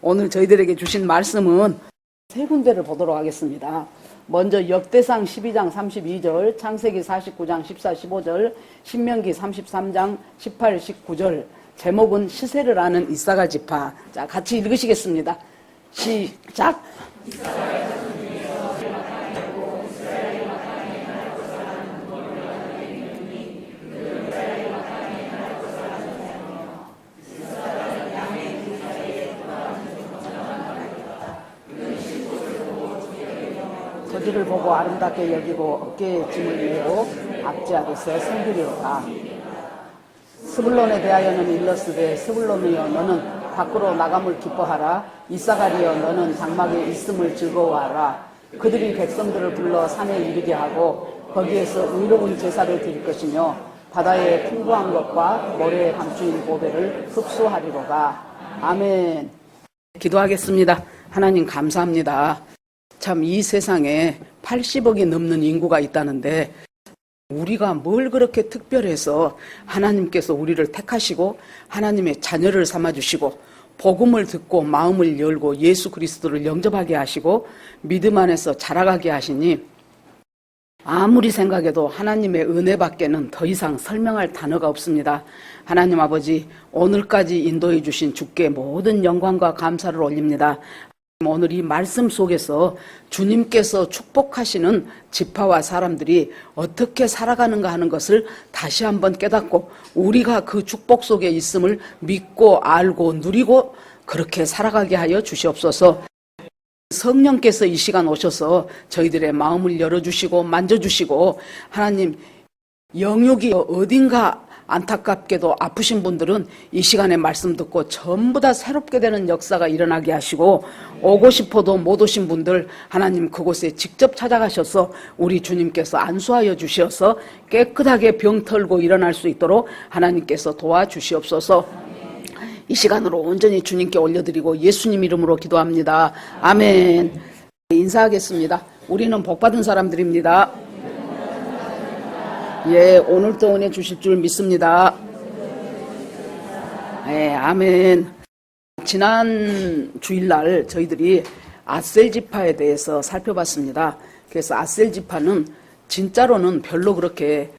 오늘 저희들에게 주신 말씀은 세 군데를 보도록 하겠습니다. 먼저 역대상 12장 32절, 창세기 49장 14, 15절, 신명기 33장 18, 19절. 제목은 시세를 아는 이사갈 지파. 자, 같이 읽으시겠습니다. 시작. 거지를 보고 아름답게 여기고 어깨에 짐을 메고 압제하듯이 승들이로다. 스불론에 대하여는 일러스되 스불론이여 너는 밖으로 나감을 기뻐하라. 이사갈이여 너는 장막에 있음을 즐거워하라. 그들이 백성들을 불러 산에 이르게 하고 거기에서 의로운 제사를 드릴 것이며 바다의 풍부한 것과 모래에 감추인 보배를 흡수하리로다. 아멘. 기도하겠습니다. 하나님 감사합니다. 참 이 세상에 80억이 넘는 인구가 있다는데 우리가 뭘 그렇게 특별해서 하나님께서 우리를 택하시고 하나님의 자녀를 삼아주시고 복음을 듣고 마음을 열고 예수 그리스도를 영접하게 하시고 믿음 안에서 자라가게 하시니 아무리 생각해도 하나님의 은혜밖에는 더 이상 설명할 단어가 없습니다. 하나님 아버지, 오늘까지 인도해 주신 주께 모든 영광과 감사를 올립니다. 오늘 이 말씀 속에서 주님께서 축복하시는 지파와 사람들이 어떻게 살아가는가 하는 것을 다시 한번 깨닫고 우리가 그 축복 속에 있음을 믿고 알고 누리고 그렇게 살아가게 하여 주시옵소서. 성령께서 이 시간 오셔서 저희들의 마음을 열어주시고 만져주시고 하나님 영육이 어딘가 안타깝게도 아프신 분들은 이 시간에 말씀 듣고 전부 다 새롭게 되는 역사가 일어나게 하시고 오고 싶어도 못 오신 분들 하나님 그곳에 직접 찾아가셔서 우리 주님께서 안수하여 주시어서 깨끗하게 병 털고 일어날 수 있도록 하나님께서 도와주시옵소서. 이 시간으로 온전히 주님께 올려드리고 예수님 이름으로 기도합니다. 아멘. 인사하겠습니다. 우리는 복받은 사람들입니다. 예, 오늘도 은혜 주실 줄 믿습니다. 예, 아멘. 지난 주일날 저희들이 아셀 지파에 대해서 살펴봤습니다. 그래서 아셀 지파는 진짜로는 별로 그렇게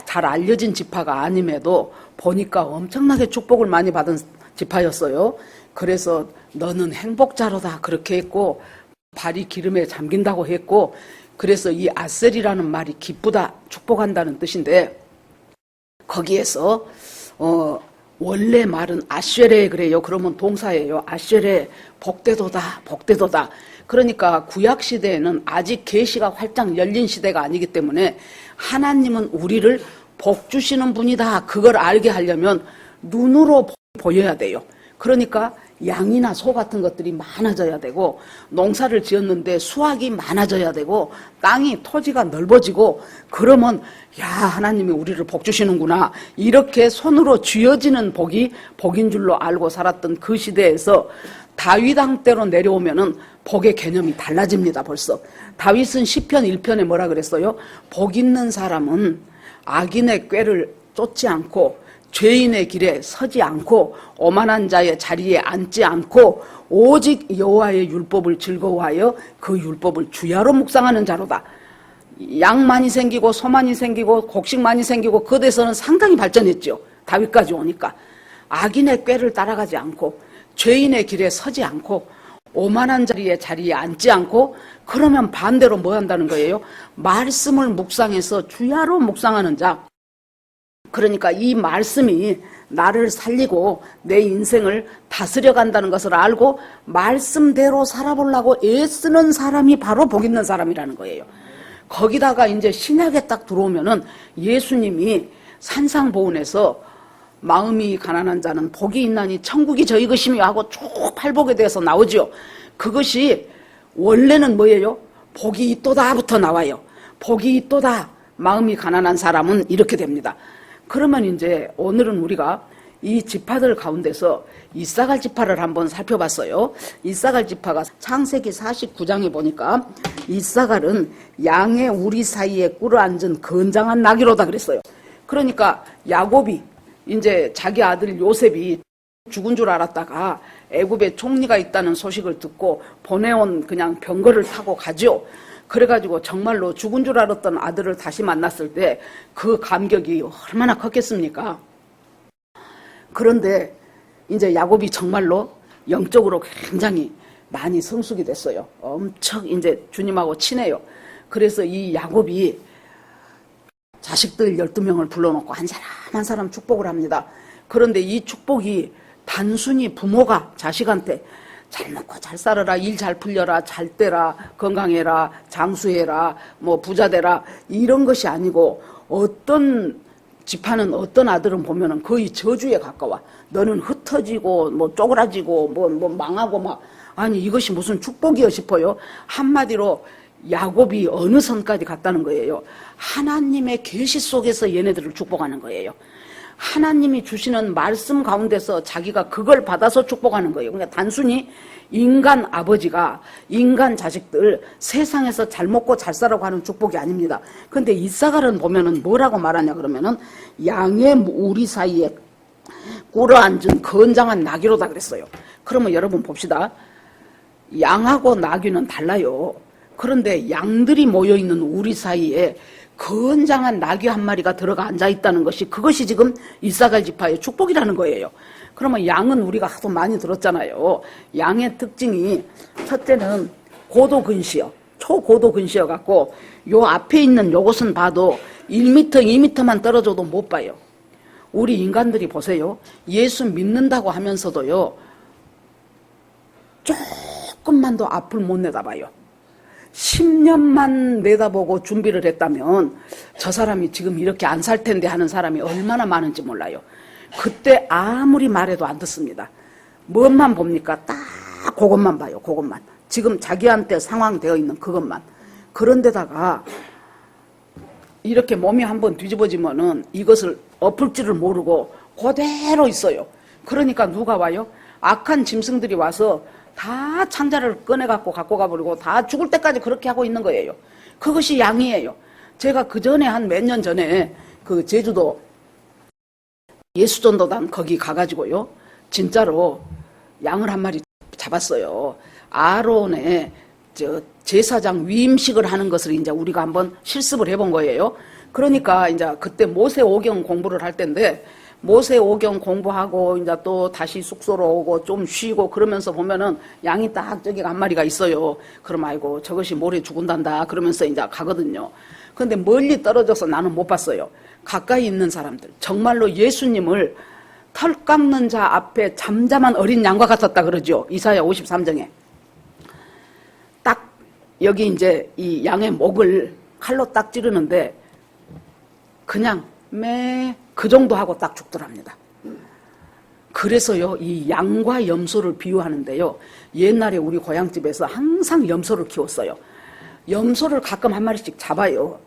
잘 알려진 지파가 아님에도 보니까 엄청나게 축복을 많이 받은 지파였어요. 그래서 너는 행복자로다 그렇게 했고 발이 기름에 잠긴다고 했고 그래서 이 아셀이라는 말이 기쁘다, 축복한다는 뜻인데 거기에서 원래 말은 아쉐레 그래요. 그러면 동사예요. 아쉐레, 복되도다, 복되도다. 그러니까 구약 시대에는 아직 계시가 활짝 열린 시대가 아니기 때문에 하나님은 우리를 복 주시는 분이다. 그걸 알게 하려면 눈으로 보여야 돼요. 그러니까 양이나 소 같은 것들이 많아져야 되고 농사를 지었는데 수확이 많아져야 되고 땅이 토지가 넓어지고 그러면 야 하나님이 우리를 복 주시는구나 이렇게 손으로 쥐어지는 복이 복인 줄로 알고 살았던 그 시대에서 다윗 왕 때로 내려오면은 복의 개념이 달라집니다. 벌써 다윗은 시편 1편에 뭐라 그랬어요? 복 있는 사람은 악인의 꾀를 쫓지 않고 죄인의 길에 서지 않고 오만한 자의 자리에 앉지 않고 오직 여호와의 율법을 즐거워하여 그 율법을 주야로 묵상하는 자로다. 양 많이 생기고 소 많이 생기고 곡식 많이 생기고 그 데서는 상당히 발전했죠. 다윗까지 오니까 악인의 꾀를 따라가지 않고 죄인의 길에 서지 않고 오만한 자리에 앉지 않고 그러면 반대로 뭐 한다는 거예요? 말씀을 묵상해서 주야로 묵상하는 자. 그러니까 이 말씀이 나를 살리고 내 인생을 다스려 간다는 것을 알고 말씀대로 살아보려고 애쓰는 사람이 바로 복 있는 사람이라는 거예요. 거기다가 이제 신약에 딱 들어오면은 예수님이 산상보훈에서 마음이 가난한 자는 복이 있나니 천국이 저희 것이며 하고 쭉 팔복에 대해서 나오죠. 그것이 원래는 뭐예요? 복이 있도다부터 나와요. 복이 있도다. 마음이 가난한 사람은 이렇게 됩니다. 그러면 이제 오늘은 우리가 이 지파들 가운데서 이사갈 지파를 한번 살펴봤어요. 이사갈 지파가 창세기 49장에 보니까 이사갈은 양의 우리 사이에 꿇어앉은 건장한 나귀로다 그랬어요. 그러니까 야곱이 이제 자기 아들 요셉이 죽은 줄 알았다가 애굽에 총리가 있다는 소식을 듣고 보내온 그냥 병거를 타고 가죠. 그래가지고 정말로 죽은 줄 알았던 아들을 다시 만났을 때 그 감격이 얼마나 컸겠습니까? 그런데 이제 야곱이 정말로 영적으로 굉장히 많이 성숙이 됐어요. 엄청 이제 주님하고 친해요. 그래서 이 야곱이 자식들 12명을 불러놓고 한 사람 한 사람 축복을 합니다. 그런데 이 축복이 단순히 부모가 자식한테 잘 먹고 잘 살아라, 일 잘 풀려라, 잘 되라, 건강해라, 장수해라, 뭐 부자 되라 이런 것이 아니고 어떤 집하는 어떤 아들은 보면은 거의 저주에 가까워. 너는 흩어지고 뭐 쪼그라지고 뭐 망하고 막 아니 이것이 무슨 축복이여 싶어요. 한마디로 야곱이 어느 선까지 갔다는 거예요. 하나님의 계시 속에서 얘네들을 축복하는 거예요. 하나님이 주시는 말씀 가운데서 자기가 그걸 받아서 축복하는 거예요. 그러니까 단순히 인간 아버지가 인간 자식들 세상에서 잘 먹고 잘 살라고 하는 축복이 아닙니다. 그런데 이사갈은 보면은 뭐라고 말하냐 그러면은 양의 우리 사이에 꿇어앉은 건장한 나귀로다 그랬어요. 그러면 여러분 봅시다. 양하고 나귀는 달라요. 그런데 양들이 모여있는 우리 사이에 건장한 나귀 한 마리가 들어가 앉아있다는 것이 그것이 지금 이사갈 지파의 축복이라는 거예요. 그러면 양은 우리가 하도 많이 들었잖아요. 양의 특징이 첫째는 고도근시여, 초고도근시여 갖고 요 앞에 있는 요것은 봐도 1m, 2m만 떨어져도 못 봐요. 우리 인간들이 보세요. 예수 믿는다고 하면서도요. 조금만 더 앞을 못 내다봐요. 10년만 내다보고 준비를 했다면 저 사람이 지금 이렇게 안 살 텐데 하는 사람이 얼마나 많은지 몰라요. 그때 아무리 말해도 안 듣습니다. 뭔만 봅니까? 딱 그것만 봐요. 그것만. 지금 자기한테 상황되어 있는 그것만. 그런데다가 이렇게 몸이 한번 뒤집어지면은 이것을 엎을 줄을 모르고 그대로 있어요. 그러니까 누가 와요? 악한 짐승들이 와서 다 창자를 꺼내갖고 갖고 가버리고 다 죽을 때까지 그렇게 하고 있는 거예요. 그것이 양이에요. 제가 그 전에 한 몇 년 전에 그 제주도 예수전도단 거기 가가지고요. 진짜로 양을 한 마리 잡았어요. 아론의 제사장 위임식을 하는 것을 이제 우리가 한번 실습을 해본 거예요. 그러니까 이제 그때 모세 오경 공부를 할 때인데 모세 오경 공부하고 이제 또 다시 숙소로 오고 좀 쉬고 그러면서 보면은 양이 딱 저기 한 마리가 있어요. 그럼 아이고 저것이 모레 죽은단다 그러면서 이제 가거든요. 그런데 멀리 떨어져서 나는 못 봤어요. 가까이 있는 사람들 정말로 예수님을 털 깎는 자 앞에 잠잠한 어린 양과 같았다 그러죠. 이사야 53장에 딱 여기 이제 이 양의 목을 칼로 딱 찌르는데 그냥 그 정도 하고 딱 죽더랍니다. 그래서요, 이 양과 염소를 비유하는데요. 옛날에 우리 고향집에서 항상 염소를 키웠어요. 염소를 가끔 한 마리씩 잡아요.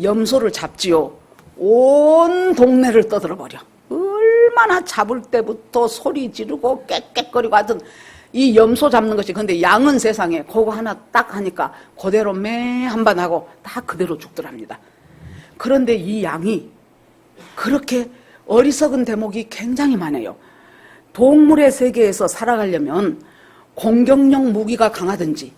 염소를 잡지요. 온 동네를 떠들어버려. 얼마나 잡을 때부터 소리 지르고 깨깨거리고 하여튼 이 염소 잡는 것이 근데 양은 세상에 그거 하나 딱 하니까 그대로 매 한 번 하고 다 그대로 죽더랍니다. 그런데 이 양이 그렇게 어리석은 대목이 굉장히 많아요. 동물의 세계에서 살아가려면 공격용 무기가 강하든지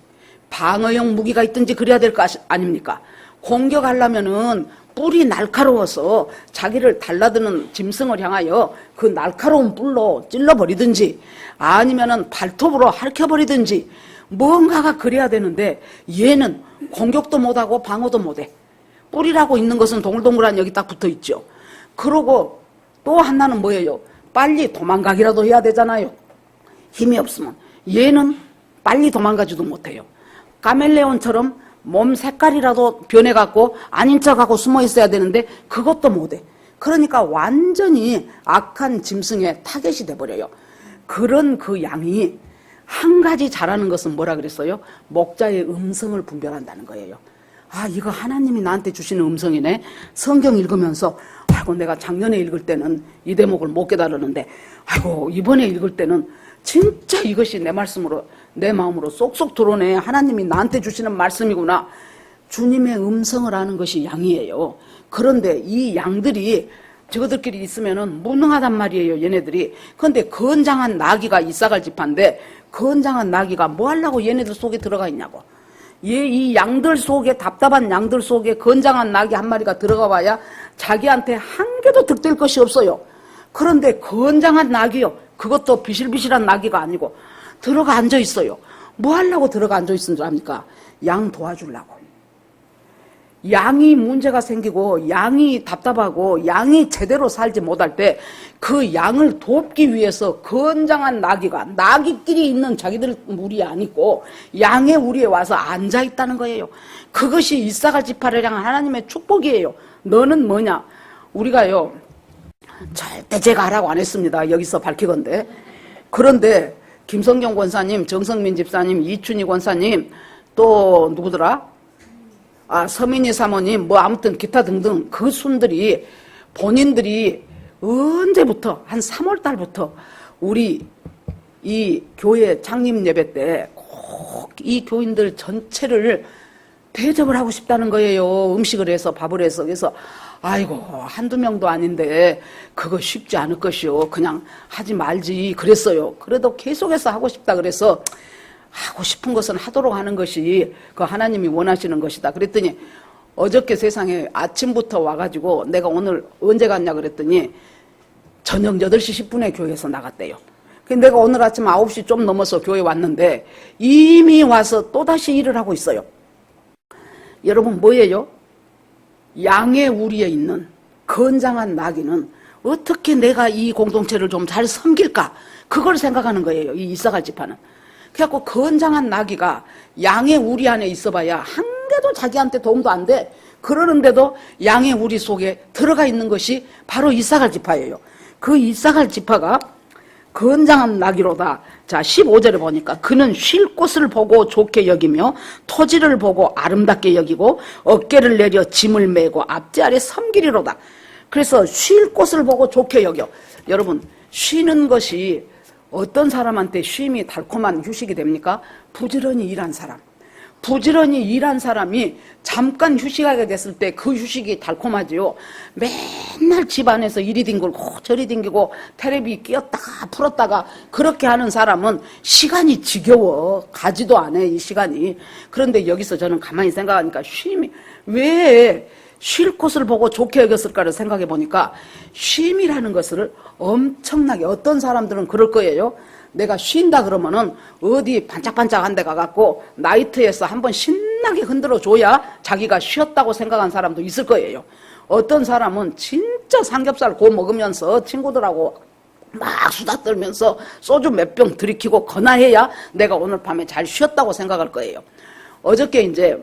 방어용 무기가 있든지 그래야 될 거 아닙니까? 공격하려면은 뿔이 날카로워서 자기를 달라드는 짐승을 향하여 그 날카로운 뿔로 찔러버리든지 아니면은 발톱으로 핥혀버리든지 뭔가가 그래야 되는데 얘는 공격도 못하고 방어도 못해. 뿔이라고 있는 것은 동글동글한 여기 딱 붙어있죠. 그러고 또 하나는 뭐예요? 빨리 도망가기라도 해야 되잖아요. 힘이 없으면. 얘는 빨리 도망가지도 못해요. 카멜레온처럼 몸 색깔이라도 변해갖고 아닌 척하고 숨어 있어야 되는데 그것도 못해. 그러니까 완전히 악한 짐승의 타겟이 돼버려요. 그런 그 양이 한 가지 잘하는 것은 뭐라 그랬어요? 목자의 음성을 분별한다는 거예요. 아, 이거 하나님이 나한테 주시는 음성이네. 성경 읽으면서 아이고 내가 작년에 읽을 때는 이 대목을 못 깨달았는데 아이고 이번에 읽을 때는 진짜 이것이 내 말씀으로 내 마음으로 쏙쏙 들어오네. 하나님이 나한테 주시는 말씀이구나. 주님의 음성을 아는 것이 양이에요. 그런데 이 양들이 저들끼리 있으면은 무능하단 말이에요, 얘네들이. 그런데 건장한 나귀가 이사갈 지파인데 건장한 나귀가 뭐 하려고 얘네들 속에 들어가 있냐고. 이 양들 속에, 답답한 양들 속에 건장한 나귀 한 마리가 들어가 봐야 자기한테 한 개도 득될 것이 없어요. 그런데 건장한 나귀요, 그것도 비실비실한 나귀가 아니고 들어가 앉아 있어요. 뭐 하려고 들어가 앉아 있는 줄 압니까? 양 도와주려고. 양이 문제가 생기고 양이 답답하고 양이 제대로 살지 못할 때 그 양을 돕기 위해서 건장한 나귀가, 나귀끼리 있는 자기들 무리 아니고 양의 우리에 와서 앉아 있다는 거예요. 그것이 이사갈 지파를 향한 하나님의 축복이에요. 너는 뭐냐? 우리가요, 절대 제가 하라고 안 했습니다. 여기서 밝히건데. 그런데 김성경 권사님, 정성민 집사님, 이춘희 권사님, 또 누구더라? 서민희 사모님, 뭐 아무튼 기타 등등 그 순들이 본인들이 언제부터, 한 3월 달부터 우리 이 교회 창립 예배 때 꼭 이 교인들 전체를 대접을 하고 싶다는 거예요. 음식을 해서 밥을 해서. 그래서 아이고, 한두 명도 아닌데 그거 쉽지 않을 것이요. 그냥 하지 말지 그랬어요. 그래도 계속해서 하고 싶다 그래서 하고 싶은 것은 하도록 하는 것이 그 하나님이 원하시는 것이다. 그랬더니 어저께 세상에 아침부터 와가지고 내가 오늘 언제 갔냐 그랬더니 저녁 8시 10분에 교회에서 나갔대요. 내가 오늘 아침 9시 좀 넘어서 교회 왔는데 이미 와서 또다시 일을 하고 있어요. 여러분 뭐예요? 양의 우리에 있는 건장한 나귀는 어떻게 내가 이 공동체를 좀 잘 섬길까? 그걸 생각하는 거예요. 이 이사갈 지파는. 그래갖고 건장한 나귀가 양의 우리 안에 있어봐야 한 개도 자기한테 도움도 안 돼. 그러는데도 양의 우리 속에 들어가 있는 것이 바로 이사갈 지파예요. 그 이사갈 지파가 건장한 나귀로다. 자, 15절에 보니까 그는 쉴 곳을 보고 좋게 여기며 토지를 보고 아름답게 여기고 어깨를 내려 짐을 메고 앞지 아래 섬기리로다. 그래서 쉴 곳을 보고 좋게 여겨. 여러분, 쉬는 것이 어떤 사람한테 쉼이 달콤한 휴식이 됩니까? 부지런히 일한 사람. 부지런히 일한 사람이 잠깐 휴식하게 됐을 때 그 휴식이 달콤하지요. 맨날 집안에서 이리 뒹굴고 저리 뒹기고 테레비 끼었다가 풀었다가 그렇게 하는 사람은 시간이 지겨워. 가지도 않아, 이 시간이. 그런데 여기서 저는 가만히 생각하니까 쉼이 왜 쉴 곳을 보고 좋게 여겼을까를 생각해 보니까 쉼이라는 것을 엄청나게, 어떤 사람들은 그럴 거예요. 내가 쉰다 그러면은 어디 반짝반짝한 데 가갖고 나이트에서 한번 신나게 흔들어 줘야 자기가 쉬었다고 생각한 사람도 있을 거예요. 어떤 사람은 진짜 삼겹살 구워 먹으면서 친구들하고 막 수다 떨면서 소주 몇 병 들이키고 거나해야 내가 오늘 밤에 잘 쉬었다고 생각할 거예요. 어저께 이제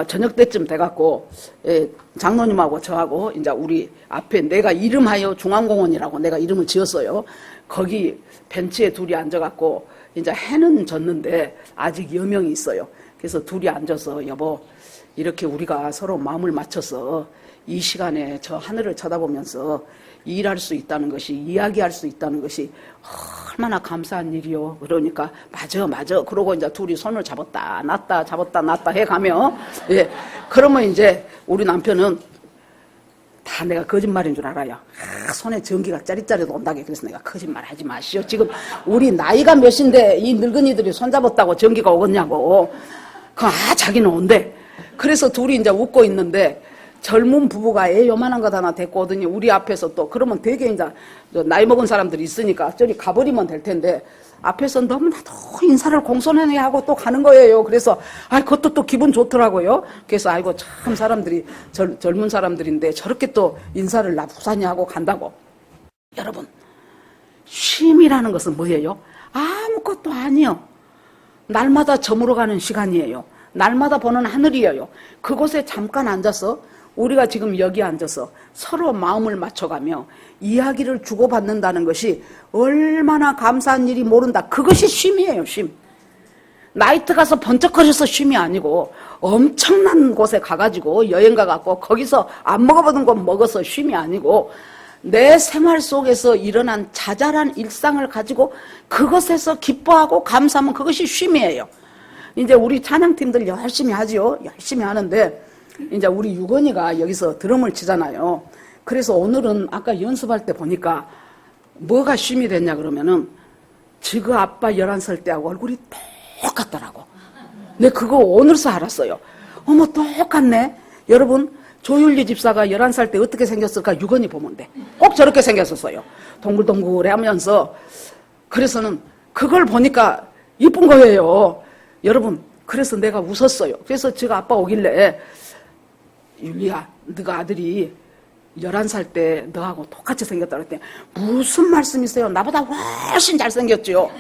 저녁 때쯤 돼갖고 장로님하고 저하고 이제 우리 앞에 내가 이름하여 중앙공원이라고 내가 이름을 지었어요. 거기 벤치에 둘이 앉아갖고 이제 해는 졌는데 아직 여명이 있어요. 그래서 둘이 앉아서 여보, 이렇게 우리가 서로 마음을 맞춰서 이 시간에 저 하늘을 쳐다보면서 일할 수 있다는 것이, 이야기할 수 있다는 것이 얼마나 감사한 일이요. 그러니까 맞아. 그러고 이제 둘이 손을 잡았다 놨다 잡았다 놨다 해가며, 예, 그러면 이제 우리 남편은 다 내가 거짓말인 줄 알아요. 손에 전기가 짜릿짜릿 온다게. 그래서 내가 거짓말 하지 마시오. 지금 우리 나이가 몇인데 이 늙은이들이 손잡았다고 전기가 오겠냐고. 자기는 온대. 그래서 둘이 이제 웃고 있는데 젊은 부부가 애 요만한 것 하나 데리고 오더니 우리 앞에서 또 그러면 되게 이제 나이 먹은 사람들이 있으니까 저리 가버리면 될 텐데 앞에서 너무나도 인사를 공손하게 하고 또 가는 거예요. 그래서 그것도 또 기분 좋더라고요. 그래서 아이고 참 사람들이 젊은 사람들인데 저렇게 또 인사를 나부산히 하고 간다고. 여러분, 쉼이라는 것은 뭐예요? 아무것도 아니요. 날마다 저물어가는 시간이에요. 날마다 보는 하늘이에요. 그곳에 잠깐 앉아서 우리가 지금 여기 앉아서 서로 마음을 맞춰가며 이야기를 주고받는다는 것이 얼마나 감사한 일이 모른다. 그것이 쉼이에요, 쉼. 나이트 가서 번쩍거려서 쉼이 아니고 엄청난 곳에 가가지고 여행 가갖고 거기서 안 먹어보던 거 먹어서 쉼이 아니고 내 생활 속에서 일어난 자잘한 일상을 가지고 그것에서 기뻐하고 감사하면 그것이 쉼이에요. 이제 우리 찬양팀들 열심히 하지요. 열심히 하는데 이제 우리 유건이가 여기서 드럼을 치잖아요. 그래서 오늘은 아까 연습할 때 보니까 뭐가 쉼이 됐냐 그러면은 지그 아빠 11살 때하고 얼굴이 똑같더라고. 근데 그거 오늘서 알았어요. 어머, 똑같네. 여러분, 조율리 집사가 11살 때 어떻게 생겼을까 유건이 보면 돼. 꼭 저렇게 생겼었어요. 동글동글해 하면서. 그래서는 그걸 보니까 이쁜 거예요. 여러분, 그래서 내가 웃었어요. 그래서 제가 아빠 오길래, 율리야, 너가 아들이 11살 때 너하고 똑같이 생겼다 그랬더니 무슨 말씀이세요? 나보다 훨씬 잘생겼죠.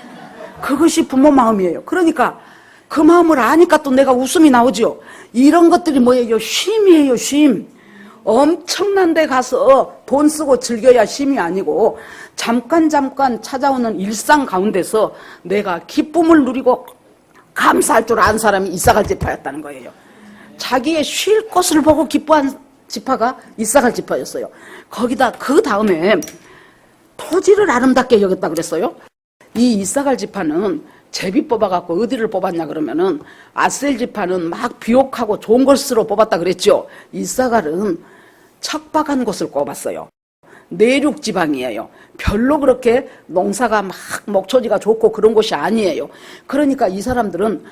그것이 부모 마음이에요. 그러니까 그 마음을 아니까 또 내가 웃음이 나오죠. 이런 것들이 뭐예요? 쉼이에요, 쉼. 엄청난 데 가서 돈 쓰고 즐겨야 쉼이 아니고 잠깐 찾아오는 일상 가운데서 내가 기쁨을 누리고 감사할 줄 아는 사람이 이사갈 지파였다는 거예요. 자기의 쉴 곳을 보고 기뻐한 지파가 이사갈 지파였어요. 거기다 그 다음에 토지를 아름답게 여겼다 그랬어요. 이 이사갈 지파는 제비 뽑아갖고 어디를 뽑았냐 그러면은 아셀 지파는 막 비옥하고 좋은 곳으로 뽑았다 그랬죠. 이사갈은 척박한 곳을 꼽았어요. 내륙 지방이에요. 별로 그렇게 농사가 막 목초지가 좋고 그런 곳이 아니에요. 그러니까 이 사람들은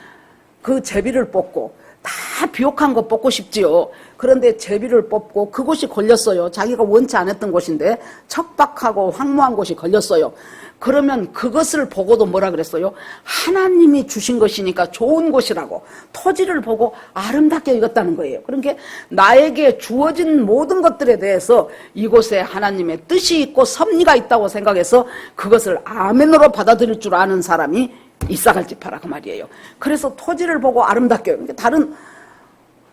그 제비를 뽑고 다 비옥한 거 뽑고 싶지요. 그런데 제비를 뽑고 그곳이 걸렸어요. 자기가 원치 않았던 곳인데 척박하고 황무한 곳이 걸렸어요. 그러면 그것을 보고도 뭐라 그랬어요? 하나님이 주신 것이니까 좋은 곳이라고 토지를 보고 아름답게 여겼다는 거예요. 그러니까 나에게 주어진 모든 것들에 대해서 이곳에 하나님의 뜻이 있고 섭리가 있다고 생각해서 그것을 아멘으로 받아들일 줄 아는 사람이 이사갈 지파라 그 말이에요. 그래서 토지를 보고 아름답게, 그러니까 다른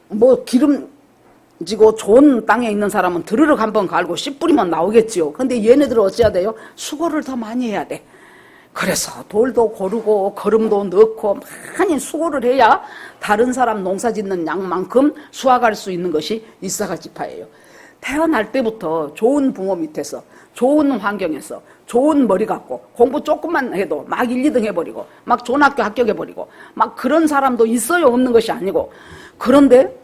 뭐 기름지고 좋은 땅에 있는 사람은 드르륵 한번 갈고 씨 뿌리면 나오겠지요. 근데 얘네들은 어찌해야 돼요? 수고를 더 많이 해야 돼. 그래서 돌도 고르고 거름도 넣고 많이 수고를 해야 다른 사람 농사 짓는 양만큼 수확할 수 있는 것이 이사갈 지파예요. 태어날 때부터 좋은 부모 밑에서 좋은 환경에서 좋은 머리 갖고 공부 조금만 해도 막 1, 2등 해버리고 막 좋은 학교 합격해버리고 막 그런 사람도 있어요. 없는 것이 아니고. 그런데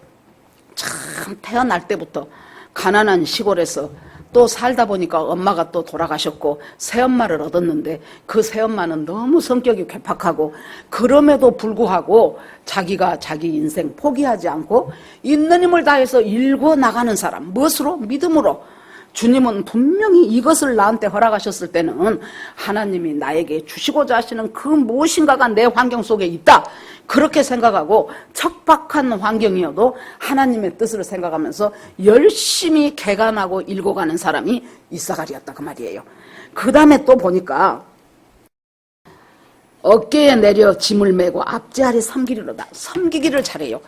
참 태어날 때부터 가난한 시골에서 또 살다 보니까 엄마가 또 돌아가셨고 새엄마를 얻었는데 그 새엄마는 너무 성격이 괴팍하고 그럼에도 불구하고 자기가 자기 인생 포기하지 않고 있는 힘을 다해서 일궈 나가는 사람. 무엇으로? 믿음으로. 주님은 분명히 이것을 나한테 허락하셨을 때는 하나님이 나에게 주시고자 하시는 그 무엇인가가 내 환경 속에 있다. 그렇게 생각하고 척박한 환경이어도 하나님의 뜻을 생각하면서 열심히 개간하고 일궈가는 사람이 이사갈이었다 그 말이에요. 그 다음에 또 보니까 어깨에 내려 짐을 메고 앞지아리 섬기리로다. 섬기기를 잘해요.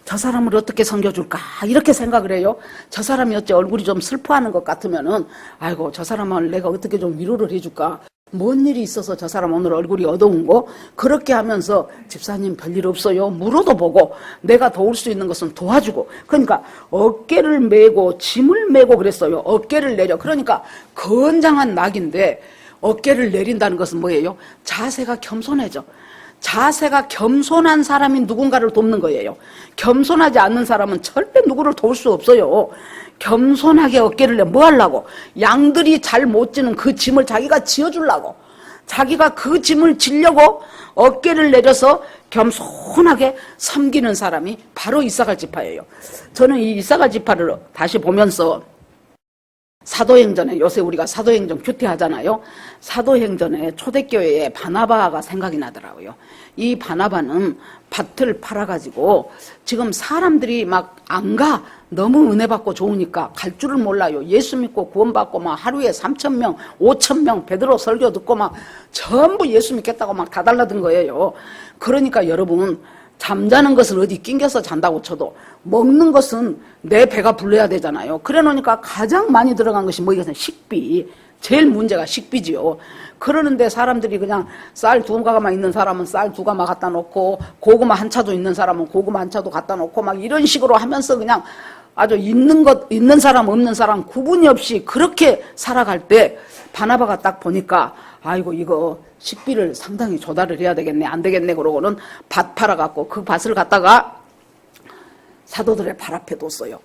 저 사람을 어떻게 섬겨줄까 이렇게 생각을 해요. 저 사람이 어째 얼굴이 좀 슬퍼하는 것 같으면은 아이고 저 사람을 내가 어떻게 좀 위로를 해줄까. 뭔 일이 있어서 저 사람 오늘 얼굴이 어두운 거 그렇게 하면서 집사님 별일 없어요 물어도 보고 내가 도울 수 있는 것은 도와주고. 그러니까 어깨를 메고 짐을 메고 그랬어요. 어깨를 내려. 그러니까 건장한 낙인데 어깨를 내린다는 것은 뭐예요? 자세가 겸손해져. 자세가 겸손한 사람이 누군가를 돕는 거예요. 겸손하지 않는 사람은 절대 누구를 도울 수 없어요. 겸손하게 어깨를 내. 뭐 하려고? 양들이 잘 못 지는 그 짐을 자기가 지어주려고. 자기가 그 짐을 지려고 어깨를 내려서 겸손하게 섬기는 사람이 바로 이사갈 지파예요. 저는 이 이사갈 지파를 다시 보면서 사도행전에 요새 우리가 사도행전 큐티하잖아요. 사도행전에 초대교회에 바나바가 생각이 나더라고요. 이 바나바는 밭을 팔아가지고 지금 사람들이 막 안 가. 너무 은혜 받고 좋으니까 갈 줄을 몰라요. 예수 믿고 구원받고 막 하루에 3,000명, 5,000명 베드로 설교 듣고 막 전부 예수 믿겠다고 막 다 달라든 거예요. 그러니까 여러분 잠자는 것을 어디 낑겨서 잔다고 쳐도 먹는 것은 내 배가 불러야 되잖아요. 그래 놓으니까 가장 많이 들어간 것이 뭐겠어요? 식비. 제일 문제가 식비지요. 그러는데 사람들이 그냥 쌀 2가마 있는 사람은 쌀 2가마 갖다 놓고 고구마 한 차도 있는 사람은 고구마 한 차도 갖다 놓고 막 이런 식으로 하면서 그냥 아주 있는 사람 없는 사람 구분이 없이 그렇게 살아갈 때 바나바가 딱 보니까 아이고 이거 식비를 상당히 조달을 해야 되겠네 안 되겠네 그러고는 밭 팔아갖고 그 밭을 갖다가 사도들의 발 앞에 뒀어요.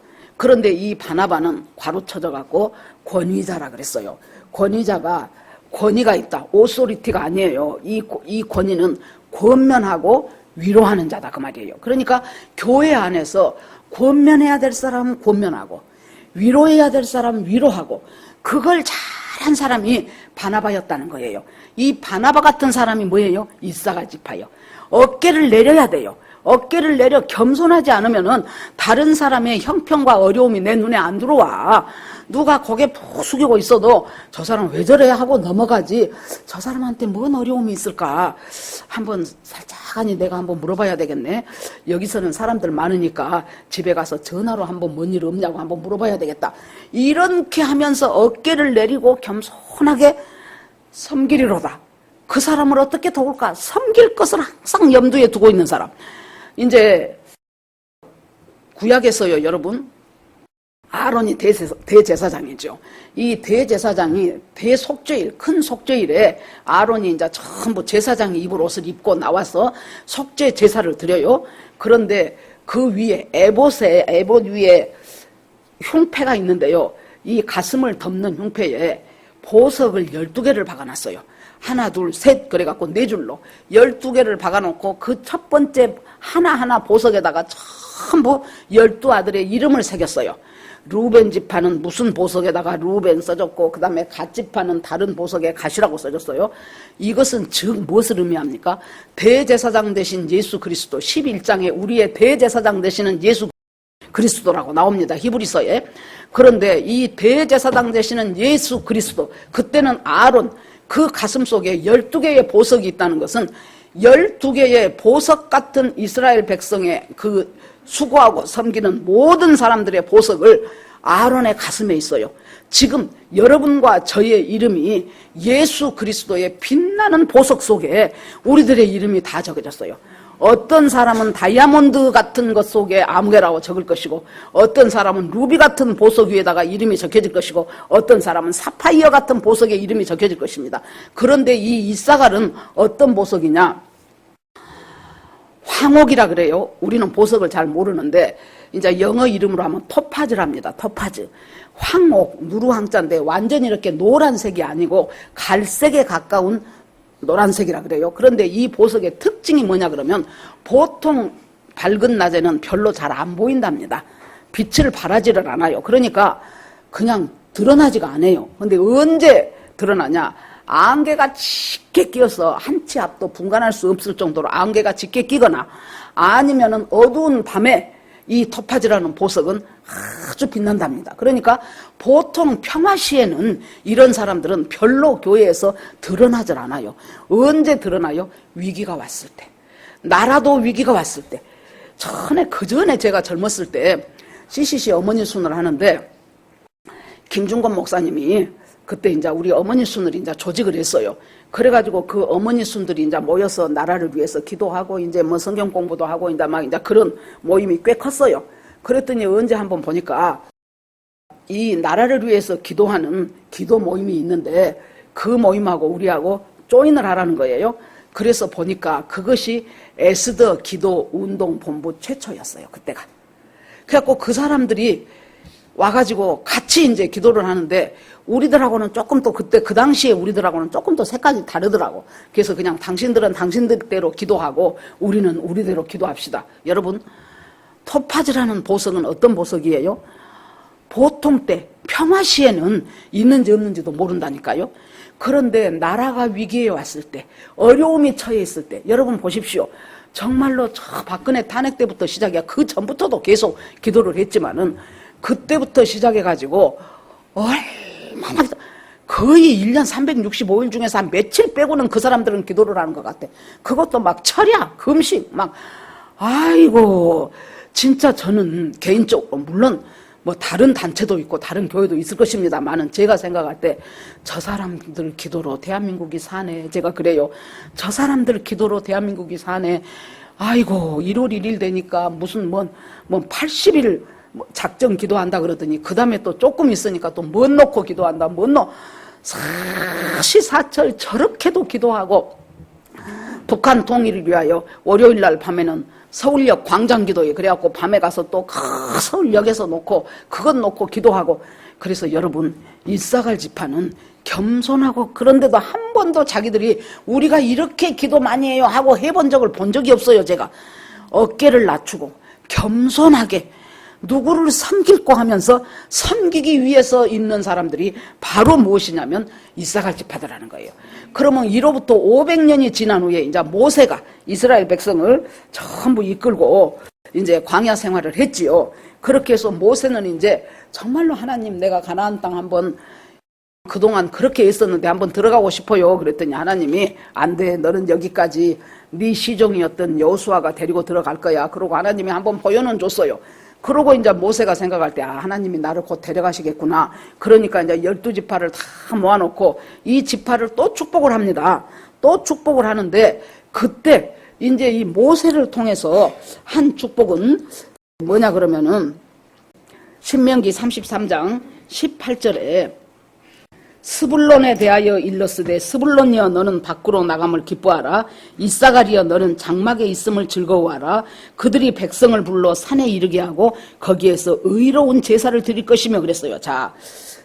그런데 이 바나바는 과로쳐져 갖고 권위자라 그랬어요. 권위자가 권위가 있다. 오소리티가 아니에요. 이 권위는 권면하고 위로하는 자다 그 말이에요. 그러니까 교회 안에서 권면해야 될 사람은 권면하고 위로해야 될 사람은 위로하고 그걸 잘한 사람이 바나바였다는 거예요. 이 바나바 같은 사람이 뭐예요? 이사가 지파요. 어깨를 내려야 돼요. 어깨를 내려 겸손하지 않으면은 다른 사람의 형편과 어려움이 내 눈에 안 들어와. 누가 고개 푹 숙이고 있어도 저 사람 왜 저래 하고 넘어가지. 저 사람한테 뭔 어려움이 있을까? 한번 살짝하니 내가 한번 물어봐야 되겠네. 여기서는 사람들 많으니까 집에 가서 전화로 한번 뭔 일 없냐고 한번 물어봐야 되겠다. 이렇게 하면서 어깨를 내리고 겸손하게 섬기리로다. 그 사람을 어떻게 도울까? 섬길 것을 항상 염두에 두고 있는 사람. 이제 구약에서요, 여러분, 아론이 대제사장이죠. 이 대제사장이 대속죄일, 큰 속죄일에 아론이 이제 전부 제사장이 입을 옷을 입고 나와서 속죄 제사를 드려요. 그런데 그 위에 에봇 위에 흉패가 있는데요. 이 가슴을 덮는 흉패에 보석을 12개를 박아놨어요. 하나, 둘, 셋 그래갖고 4줄로 12개를 박아놓고 그 첫 번째 하나하나 보석에다가 전부 12아들의 이름을 새겼어요. 루벤 지파는 무슨 보석에다가 루벤 써졌고 그 다음에 갓 지파는 다른 보석에 갓이라고 써졌어요. 이것은 즉 무엇을 의미합니까? 대제사장 되신 예수 그리스도 11장에 우리의 대제사장 되시는 예수 그리스도라고 나옵니다. 히브리서에. 그런데 이 대제사장 되시는 예수 그리스도, 그때는 아론 그 가슴 속에 12개의 보석이 있다는 것은 12개의 보석 같은 이스라엘 백성의 그 수고하고 섬기는 모든 사람들의 보석을 아론의 가슴에 있어요. 지금 여러분과 저의 이름이 예수 그리스도의 빛나는 보석 속에 우리들의 이름이 다 적혀졌어요. 어떤 사람은 다이아몬드 같은 것 속에 아무개라고 적을 것이고 어떤 사람은 루비 같은 보석 위에다가 이름이 적혀질 것이고 어떤 사람은 사파이어 같은 보석에 이름이 적혀질 것입니다. 그런데 이 이사갈은 어떤 보석이냐? 황옥이라 그래요. 우리는 보석을 잘 모르는데 이제 영어 이름으로 하면 토파즈랍니다. 토파즈. 황옥, 누르황자인데 완전히 이렇게 노란색이 아니고 갈색에 가까운 노란색이라 그래요. 그런데 이 보석의 특징이 뭐냐 그러면 보통 밝은 낮에는 별로 잘 안 보인답니다. 빛을 발하지를 않아요. 그러니까 그냥 드러나지가 않아요. 근데 언제 드러나냐? 안개가 짙게 끼어서 한 치 앞도 분간할 수 없을 정도로 안개가 짙게 끼거나 아니면은 어두운 밤에 이 토파즈라는 보석은 아주 빛난답니다. 그러니까 보통 평화시에는 이런 사람들은 별로 교회에서 드러나질 않아요. 언제 드러나요? 위기가 왔을 때. 나라도 위기가 왔을 때. 그전에 제가 젊었을 때 CCC 어머니 순을 하는데 김중건 목사님이 그때 이제 우리 어머니 순을 이제 조직을 했어요. 그래가지고 그 어머니 순들이 이제 모여서 나라를 위해서 기도하고 이제 뭐 성경 공부도 하고 이제 막 이제 그런 모임이 꽤 컸어요. 그랬더니 언제 한번 보니까 이 나라를 위해서 기도하는 기도 모임이 있는데 그 모임하고 우리하고 조인을 하라는 거예요. 그래서 보니까 그것이 에스더 기도 운동 본부 최초였어요. 그때가. 그래갖고 그 사람들이 와가지고 같이 이제 기도를 하는데 우리들하고는 조금 또 그때 그 당시에 우리들하고는 조금 더 색깔이 다르더라고. 그래서 그냥 당신들은 당신들대로 기도하고 우리는 우리대로 기도합시다. 여러분, 토파즈라는 보석은 어떤 보석이에요? 보통 때 평화시에는 있는지 없는지도 모른다니까요. 그런데 나라가 위기에 왔을 때, 어려움이 처해 있을 때, 여러분 보십시오. 정말로 저 박근혜 탄핵 때부터 시작이야. 그 전부터도 계속 기도를 했지만은 그때부터 시작해가지고 얼마나 거의 1년 365일 중에서 한 며칠 빼고는 그 사람들은 기도를 하는 것 같아. 그것도 막 철야, 금식, 막 아이고 진짜 저는 개인적으로 물론 뭐 다른 단체도 있고 다른 교회도 있을 것입니다만은 제가 생각할 때 저 사람들 기도로 대한민국이 사네. 제가 그래요. 저 사람들 기도로 대한민국이 사네. 아이고 1월 1일 되니까 무슨 뭐 80일 작정 기도한다 그러더니 그 다음에 또 조금 있으니까 또 못 놓고 기도한다. 못 놓 사시사철 저렇게도 기도하고 북한 통일을 위하여 월요일 날 밤에는 서울역 광장기도에 그래갖고 밤에 가서 또 서울역에서 놓고 그것 놓고 기도하고. 그래서 여러분, 이사갈 지파는 겸손하고, 그런데도 한 번도 자기들이 우리가 이렇게 기도 많이 해요 하고 해본 적을 본 적이 없어요. 제가 어깨를 낮추고 겸손하게 누구를 섬길고 하면서 섬기기 위해서 있는 사람들이 바로 무엇이냐면 이사갈 지파들라는 거예요. 그러면 이로부터 500년이 지난 후에 이제 모세가 이스라엘 백성을 전부 이끌고 이제 광야 생활을 했지요. 그렇게 해서 모세는 이제 정말로 하나님, 내가 가나안 땅 한번 그동안 그렇게 했었는데 한번 들어가고 싶어요. 그랬더니 하나님이 안 돼, 너는 여기까지 네 시종이었던 여호수아가 데리고 들어갈 거야. 그러고 하나님이 한번 보여는 줬어요. 그러고 이제 모세가 생각할 때, 아, 하나님이 나를 곧 데려가시겠구나. 그러니까 이제 12지파를 다 모아놓고 이 지파를 또 축복을 합니다. 또 축복을 하는데, 그때 이제 이 모세를 통해서 한 축복은 뭐냐 그러면은 신명기 33장 18절에 스불론에 대하여 일렀으되 스불론이여 너는 밖으로 나감을 기뻐하라. 이사가리여 너는 장막에 있음을 즐거워하라. 그들이 백성을 불러 산에 이르게 하고 거기에서 의로운 제사를 드릴 것이며 그랬어요. 자,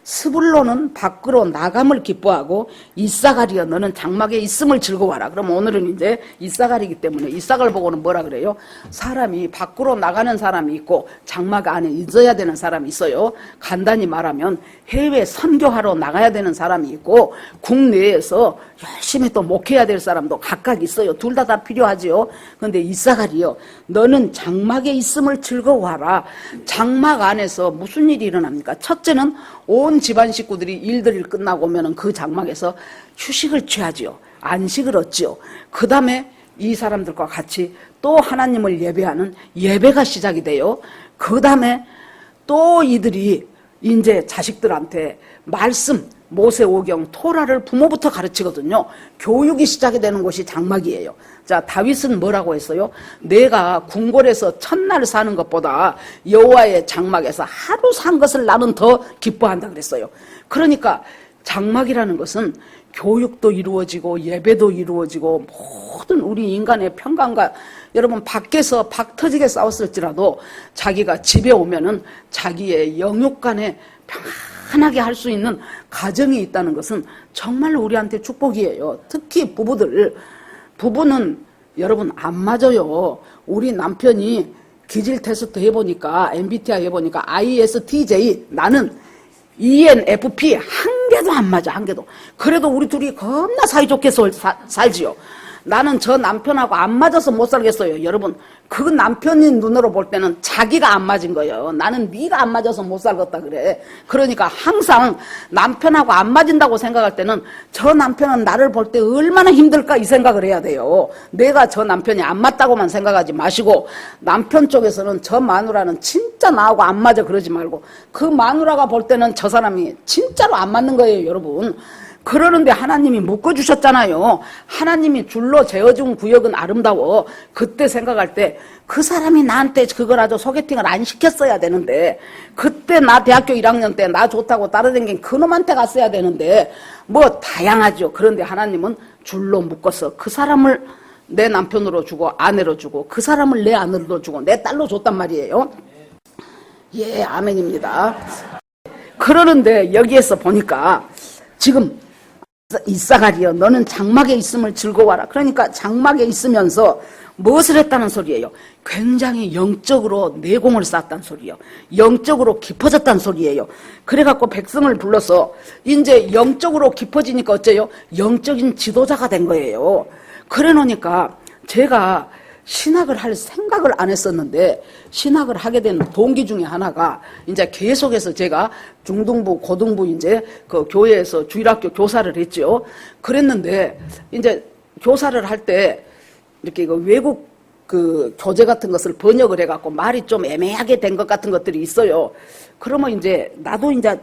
스불론은 밖으로 나감을 기뻐하고 이사가리여 너는 장막에 있음을 즐거워하라. 그럼 오늘은 이제 이사가리이기 때문에 이사가를 보고는 뭐라 그래요? 사람이 밖으로 나가는 사람이 있고 장막 안에 있어야 되는 사람이 있어요. 간단히 말하면 해외 선교하러 나가야 되는 사람이 있고 국내에서 열심히 또 목회해야 될 사람도 각각 있어요. 둘 다 필요하지요. 그런데 이사가리여 너는 장막에 있음을 즐거워하라. 장막 안에서 무슨 일이 일어납니까? 첫째는 온 집안 식구들이 일들이 끝나고 오면은 그 장막에서 휴식을 취하지요. 안식을 얻지요. 그 다음에 이 사람들과 같이 또 하나님을 예배하는 예배가 시작이 돼요. 그 다음에 또 이들이 이제 자식들한테 말씀, 모세오경, 토라를 부모부터 가르치거든요. 교육이 시작이 되는 곳이 장막이에요. 자, 다윗은 뭐라고 했어요? 내가 궁궐에서 첫날 사는 것보다 여호와의 장막에서 하루 산 것을 나는 더 기뻐한다 그랬어요. 그러니까 장막이라는 것은 교육도 이루어지고 예배도 이루어지고 모든 우리 인간의 평강과, 여러분 밖에서 박 터지게 싸웠을지라도 자기가 집에 오면은 자기의 영육간에 편하게 할 수 있는 가정이 있다는 것은 정말 우리한테 축복이에요. 특히 부부는 여러분 안 맞아요. 우리 남편이 기질 테스트 해보니까 MBTI 해보니까 ISTJ, 나는 ENFP 한 개도 안 맞아. 한 개도. 그래도 우리 둘이 겁나 사이좋게 살지요. 나는 저 남편하고 안 맞아서 못 살겠어요. 여러분, 그 남편이 눈으로 볼 때는 자기가 안 맞은 거예요. 나는 네가 안 맞아서 못 살겠다 그래. 그러니까 항상 남편하고 안 맞은다고 생각할 때는 저 남편은 나를 볼 때 얼마나 힘들까 이 생각을 해야 돼요. 내가 저 남편이 안 맞다고만 생각하지 마시고, 남편 쪽에서는 저 마누라는 진짜 나하고 안 맞아 그러지 말고, 그 마누라가 볼 때는 저 사람이 진짜로 안 맞는 거예요. 여러분, 그러는데 하나님이 묶어주셨잖아요. 하나님이 줄로 재어준 구역은 아름다워. 그때 생각할 때 그 사람이 나한테 그거라도 소개팅을 안 시켰어야 되는데, 그때 나 대학교 1학년 때 나 좋다고 따라다닌 그놈한테 갔어야 되는데, 뭐 다양하죠. 그런데 하나님은 줄로 묶어서 그 사람을 내 남편으로 주고 아내로 주고 그 사람을 내 아내로 주고 내 딸로 줬단 말이에요. 예, 아멘입니다. 그러는데 여기에서 보니까 지금 이사가리여 너는 장막에 있음을 즐거워하라. 그러니까 장막에 있으면서 무엇을 했다는 소리예요? 굉장히 영적으로 내공을 쌓았다는 소리예요. 영적으로 깊어졌다는 소리예요. 그래갖고 백성을 불러서 이제 영적으로 깊어지니까 어째요? 영적인 지도자가 된 거예요. 그래 놓으니까 제가 신학을 할 생각을 안 했었는데, 신학을 하게 된 동기 중에 하나가 이제 계속해서 제가 중등부, 고등부 이제 그 교회에서 주일학교 교사를 했죠. 그랬는데 이제 교사를 할 때 이렇게 그 외국 그 교재 같은 것을 번역을 해갖고 말이 좀 애매하게 된 것 같은 것들이 있어요. 그러면 이제 나도 이제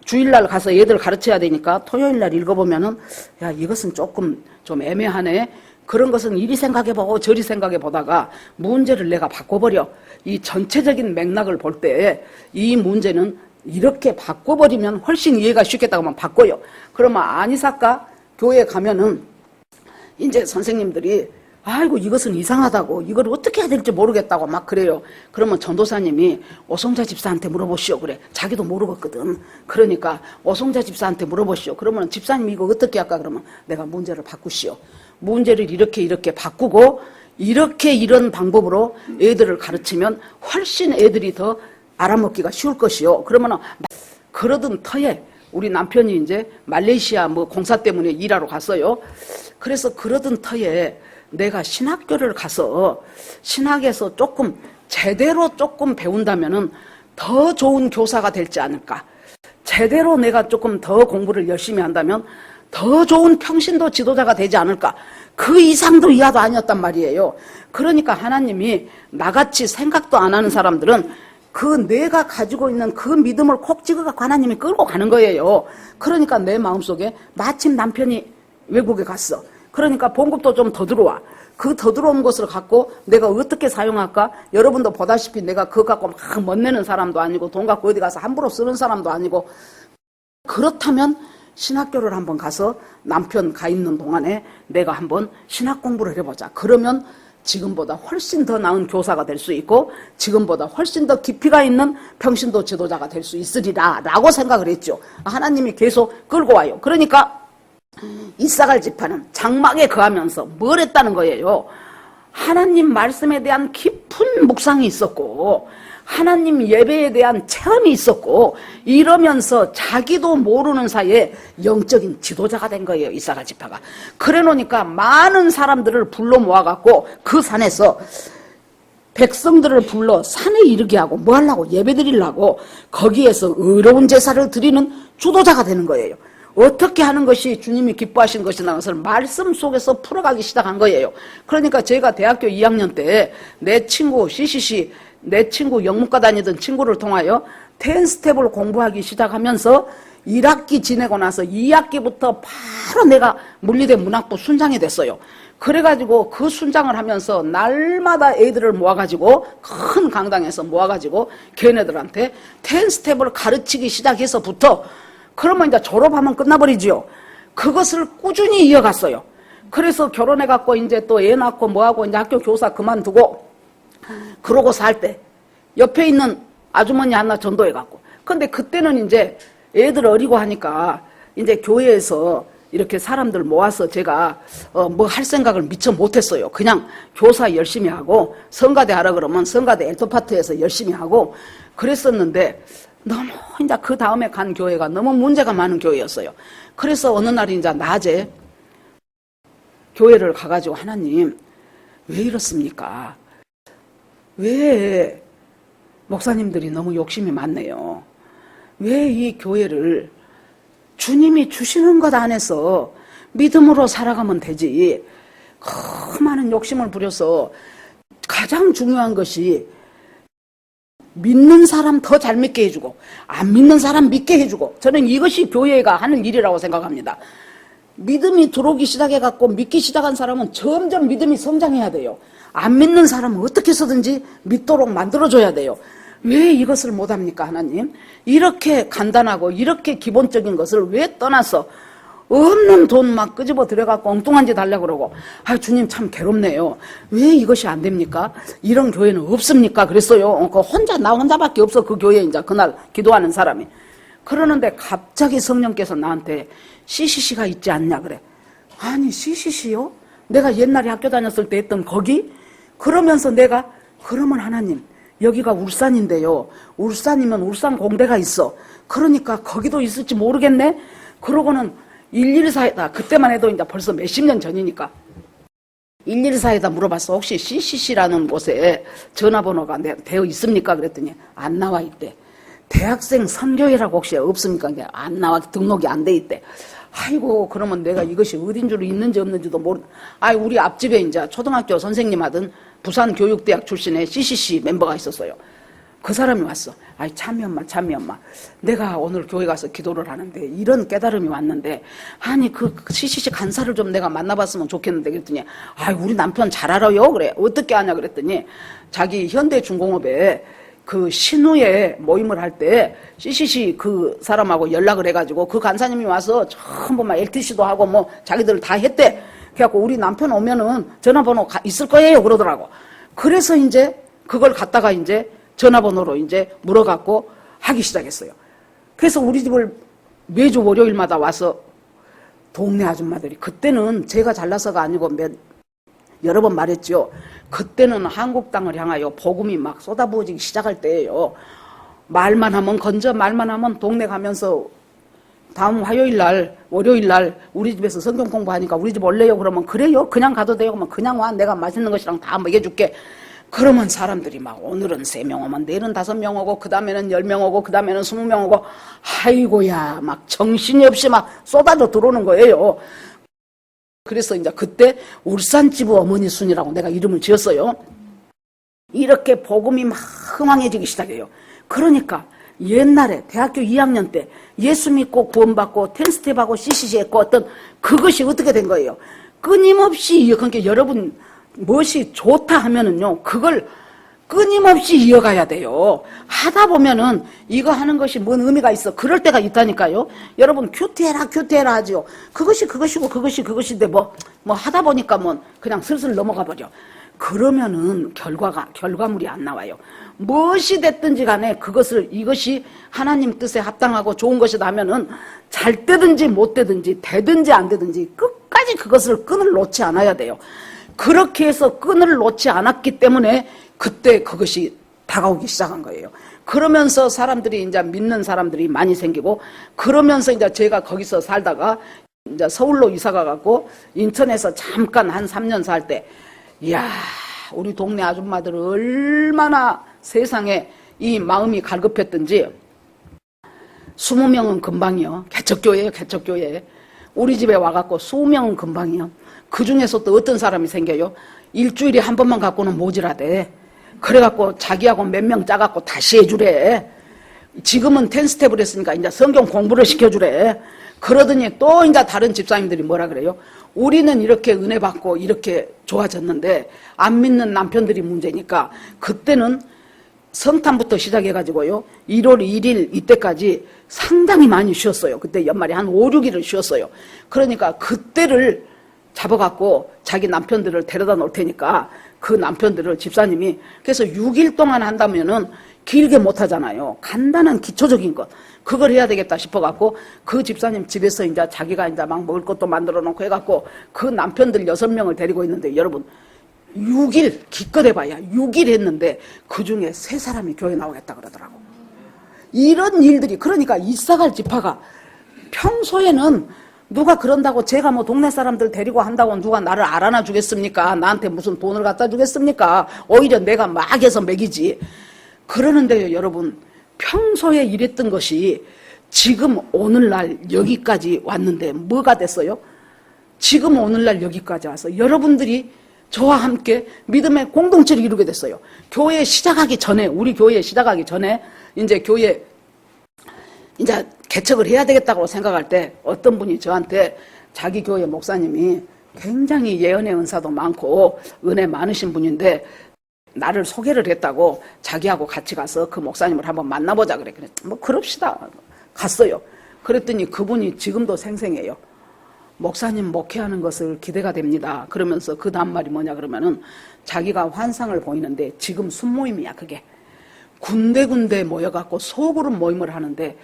주일날 가서 애들 가르쳐야 되니까 토요일날 읽어보면은, 야, 이것은 조금 좀 애매하네. 그런 것은 이리 생각해보고 저리 생각해보다가 문제를 내가 바꿔버려. 이 전체적인 맥락을 볼 때 이 문제는 이렇게 바꿔버리면 훨씬 이해가 쉽겠다고 하면 바꿔요. 그러면 아니사카 교회에 가면은 이제 선생님들이 아이고 이것은 이상하다고, 이걸 어떻게 해야 될지 모르겠다고 막 그래요. 그러면 전도사님이 오성자 집사한테 물어보시오 그래. 자기도 모르겠거든. 그러니까 오성자 집사한테 물어보시오. 그러면 집사님이 이거 어떻게 할까? 그러면 내가 문제를 바꾸시오. 문제를 이렇게 바꾸고 이렇게 이런 방법으로 애들을 가르치면 훨씬 애들이 더 알아먹기가 쉬울 것이요. 그러면은 그러던 터에 우리 남편이 이제 말레이시아 뭐 공사 때문에 일하러 갔어요. 그래서 그러던 터에 내가 신학교를 가서 신학에서 조금 제대로 조금 배운다면은 더 좋은 교사가 될지 않을까. 제대로 내가 조금 더 공부를 열심히 한다면 더 좋은 평신도 지도자가 되지 않을까. 그 이상도 이하도 아니었단 말이에요. 그러니까 하나님이 나같이 생각도 안 하는 사람들은 그 내가 가지고 있는 그 믿음을 콕 찍어갖고 하나님이 끌고 가는 거예요. 그러니까 내 마음속에 마침 남편이 외국에 갔어. 그러니까 봉급도 좀 더 들어와. 그 더 들어온 것을 갖고 내가 어떻게 사용할까? 여러분도 보다시피 내가 그거 갖고 막 멋내는 사람도 아니고 돈 갖고 어디 가서 함부로 쓰는 사람도 아니고, 그렇다면 신학교를 한번 가서 남편 가 있는 동안에 내가 한번 신학 공부를 해보자. 그러면 지금보다 훨씬 더 나은 교사가 될 수 있고 지금보다 훨씬 더 깊이가 있는 평신도 지도자가 될 수 있으리라 라고 생각을 했죠. 하나님이 계속 끌고 와요. 그러니까 이사갈 지파는 장막에 거하면서 뭘 했다는 거예요? 하나님 말씀에 대한 깊은 묵상이 있었고 하나님 예배에 대한 체험이 있었고 이러면서 자기도 모르는 사이에 영적인 지도자가 된 거예요. 이사갈 지파가. 그래 놓으니까 많은 사람들을 불러 모아갖고 그 산에서 백성들을 불러 산에 이르게 하고 뭐 하려고? 예배 드리려고 거기에서 의로운 제사를 드리는 주도자가 되는 거예요. 어떻게 하는 것이 주님이 기뻐하신 것이라는 것을 말씀 속에서 풀어가기 시작한 거예요. 그러니까 제가 대학교 2학년 때 내 친구 CCC, 내 친구 영문과 다니던 친구를 통하여 10스텝을 공부하기 시작하면서 1학기 지내고 나서 2학기부터 바로 내가 물리대 문학부 순장이 됐어요. 그래가지고 그 순장을 하면서 날마다 애들을 모아가지고 큰 강당에서 모아가지고 걔네들한테 10스텝을 가르치기 시작해서부터 그러면 이제 졸업하면 끝나버리지요. 그것을 꾸준히 이어갔어요. 그래서 결혼해갖고 이제 또 애 낳고 뭐하고 이제 학교 교사 그만두고 그러고 살 때 옆에 있는 아주머니 하나 전도해갖고. 근데 그때는 이제 애들 어리고 하니까 이제 교회에서 이렇게 사람들 모아서 제가 뭐 할 생각을 미처 못했어요. 그냥 교사 열심히 하고 성가대 하라 그러면 성가대 엘토파트에서 열심히 하고 그랬었는데 너무 이제 그 다음에 간 교회가 너무 문제가 많은 교회였어요. 그래서 어느 날 이제 낮에 교회를 가가지고 하나님 왜 이렇습니까? 왜 목사님들이 너무 욕심이 많네요. 왜 이 교회를 주님이 주시는 것 안에서 믿음으로 살아가면 되지. 그 많은 욕심을 부려서 가장 중요한 것이 믿는 사람 더 잘 믿게 해주고 안 믿는 사람 믿게 해주고 저는 이것이 교회가 하는 일이라고 생각합니다. 믿음이 들어오기 시작해갖고 믿기 시작한 사람은 점점 믿음이 성장해야 돼요. 안 믿는 사람은 어떻게 해서든지 믿도록 만들어줘야 돼요. 왜 이것을 못합니까 하나님? 이렇게 간단하고 이렇게 기본적인 것을 왜 떠나서 없는 돈 막 끄집어 들여갖고 엉뚱한 짓 하려고 그러고 아 주님 참 괴롭네요. 왜 이것이 안 됩니까? 이런 교회는 없습니까? 그랬어요. 나 혼자밖에 없어 그 교회에 이제 그날 기도하는 사람이. 그러는데 갑자기 성령께서 나한테 CCC가 있지 않냐 그래. 아니 CCC요? 내가 옛날에 학교 다녔을 때 했던 거기? 그러면서 내가 그러면 하나님 여기가 울산인데요. 울산이면 울산 공대가 있어. 그러니까 거기도 있을지 모르겠네. 그러고는 114에다 그때만 해도 이제 벌써 몇십 년 전이니까 114에다 물어봤어. 혹시 CCC라는 곳에 전화번호가 되어 있습니까? 그랬더니 안 나와 있대. 대학생 선교회라고 혹시 없습니까? 안 나와 등록이 안 돼 있대. 아이고 그러면 내가 이것이 어딘 줄 있는지 없는지도 모르. 우리 앞집에 이제 초등학교 선생님 하던 부산교육대학 출신의 CCC 멤버가 있었어요. 그 사람이 왔어. 참이 엄마. 내가 오늘 교회 가서 기도를 하는데 이런 깨달음이 왔는데 아니 그 CCC 간사를 좀 내가 만나봤으면 좋겠는데 그랬더니 우리 남편 잘 알아요. 그래. 어떻게 아냐 그랬더니 자기 현대중공업에 그 신우에 모임을 할 때 CCC 그 사람하고 연락을 해가지고 그 간사님이 와서 전부 막 LTC도 하고 뭐 자기들 다 했대. 그래갖고 우리 남편 오면은 전화번호 있을 거예요 그러더라고. 그래서 이제 그걸 갖다가 이제 전화번호로 이제 물어갖고 하기 시작했어요. 그래서 우리 집을 매주 월요일마다 와서 동네 아줌마들이, 그때는 제가 잘나서가 아니고 여러 번 말했죠. 그때는 한국 땅을 향하여 복음이 막 쏟아부어지기 시작할 때예요. 말만 하면 건져, 말만 하면 동네 가면서 다음 화요일 날, 월요일 날 우리 집에서 성경 공부하니까 우리 집 올래요? 그러면 그래요? 그냥 가도 돼요? 그러면 그냥 와. 내가 맛있는 것이랑 다 먹여줄게. 그러면 사람들이 막 오늘은 3명 오면 내일은 5명 오고 그 다음에는 10명 오고 그 다음에는 20명 오고, 아이고야 막 정신이 없이 막 쏟아져 들어오는 거예요. 그래서 이제 그때 울산지부 어머니 순이라고 내가 이름을 지었어요. 이렇게 복음이 막 흥황해지기 시작해요. 그러니까 옛날에 대학교 2학년 때 예수 믿고 구원받고 10스텝하고 CCC 했고 어떤 그것이 어떻게 된 거예요? 끊임없이, 그러니까 여러분 무엇이 좋다 하면은요, 그걸 끊임없이 이어가야 돼요. 하다 보면은 이거 하는 것이 뭔 의미가 있어. 그럴 때가 있다니까요. 여러분 큐티해라 하지요. 그것이 그것이고 그것이 그것인데 뭐 하다 보니까 뭐 그냥 슬슬 넘어가 버려. 그러면은 결과물이 안 나와요. 무엇이 됐든지 간에 이것이 하나님 뜻에 합당하고 좋은 것이다 하면은 잘 되든지 못 되든지 되든지 안 되든지 끝까지 그것을 끈을 놓지 않아야 돼요. 그렇게 해서 끈을 놓지 않았기 때문에 그때 그것이 다가오기 시작한 거예요. 그러면서 사람들이 이제 믿는 사람들이 많이 생기고, 그러면서 이제 제가 거기서 살다가 이제 서울로 이사가 갖고 인천에서 잠깐 한 3년 살 때, 이야, 우리 동네 아줌마들 얼마나 세상에 이 마음이 갈급했던지, 20명은 금방이요. 개척교회예요, 개척교회. 우리 집에 와갖고 20명은 금방이요. 그 중에서 또 어떤 사람이 생겨요. 일주일에 한 번만 갖고는 모자라대. 그래갖고 자기하고 몇 명 짜갖고 다시 해주래. 지금은 10스텝을 했으니까 이제 성경 공부를 시켜주래. 그러더니 또 이제 다른 집사님들이 뭐라 그래요? 우리는 이렇게 은혜 받고 이렇게 좋아졌는데 안 믿는 남편들이 문제니까, 그때는 성탄부터 시작해가지고요, 1월 1일 이때까지 상당히 많이 쉬었어요. 그때 연말에 한 5, 6일을 쉬었어요. 그러니까 그때를 잡아갖고 자기 남편들을 데려다 놓을 테니까 그 남편들을 집사님이, 그래서 6일 동안 한다면은 길게 못 하잖아요. 간단한 기초적인 것, 그걸 해야 되겠다 싶어갖고 그 집사님 집에서 이제 자기가 이제 막 먹을 것도 만들어 놓고 해갖고 그 남편들 6명을 데리고 있는데, 여러분 6일 기껏 해봐야 6일 했는데 그 중에 3사람이 교회 나오겠다 그러더라고. 이런 일들이, 그러니까 이사갈 지파가 평소에는 누가 그런다고 제가 뭐 동네 사람들 데리고 한다고 누가 나를 알아나 주겠습니까? 나한테 무슨 돈을 갖다 주겠습니까? 오히려 내가 막 해서 먹이지. 그러는데요, 여러분, 평소에 이랬던 것이 지금 오늘날 여기까지 왔는데 뭐가 됐어요? 지금 오늘날 여기까지 와서 여러분들이 저와 함께 믿음의 공동체를 이루게 됐어요. 교회 시작하기 전에, 우리 교회 시작하기 전에 이제 교회 이제 개척을 해야 되겠다고 생각할 때 어떤 분이 저한테, 자기 교회 목사님이 굉장히 예언의 은사도 많고 은혜 많으신 분인데 나를 소개를 했다고, 자기하고 같이 가서 그 목사님을 한번 만나보자 그래. 뭐 그럽시다. 갔어요. 그랬더니 그분이 지금도 생생해요. 목사님 목회하는 것을 기대가 됩니다. 그러면서 그 다음 말이 뭐냐 그러면은, 자기가 환상을 보이는데 지금 순모임이야 그게. 군데군데 모여갖고 소그룹 모임을 하는데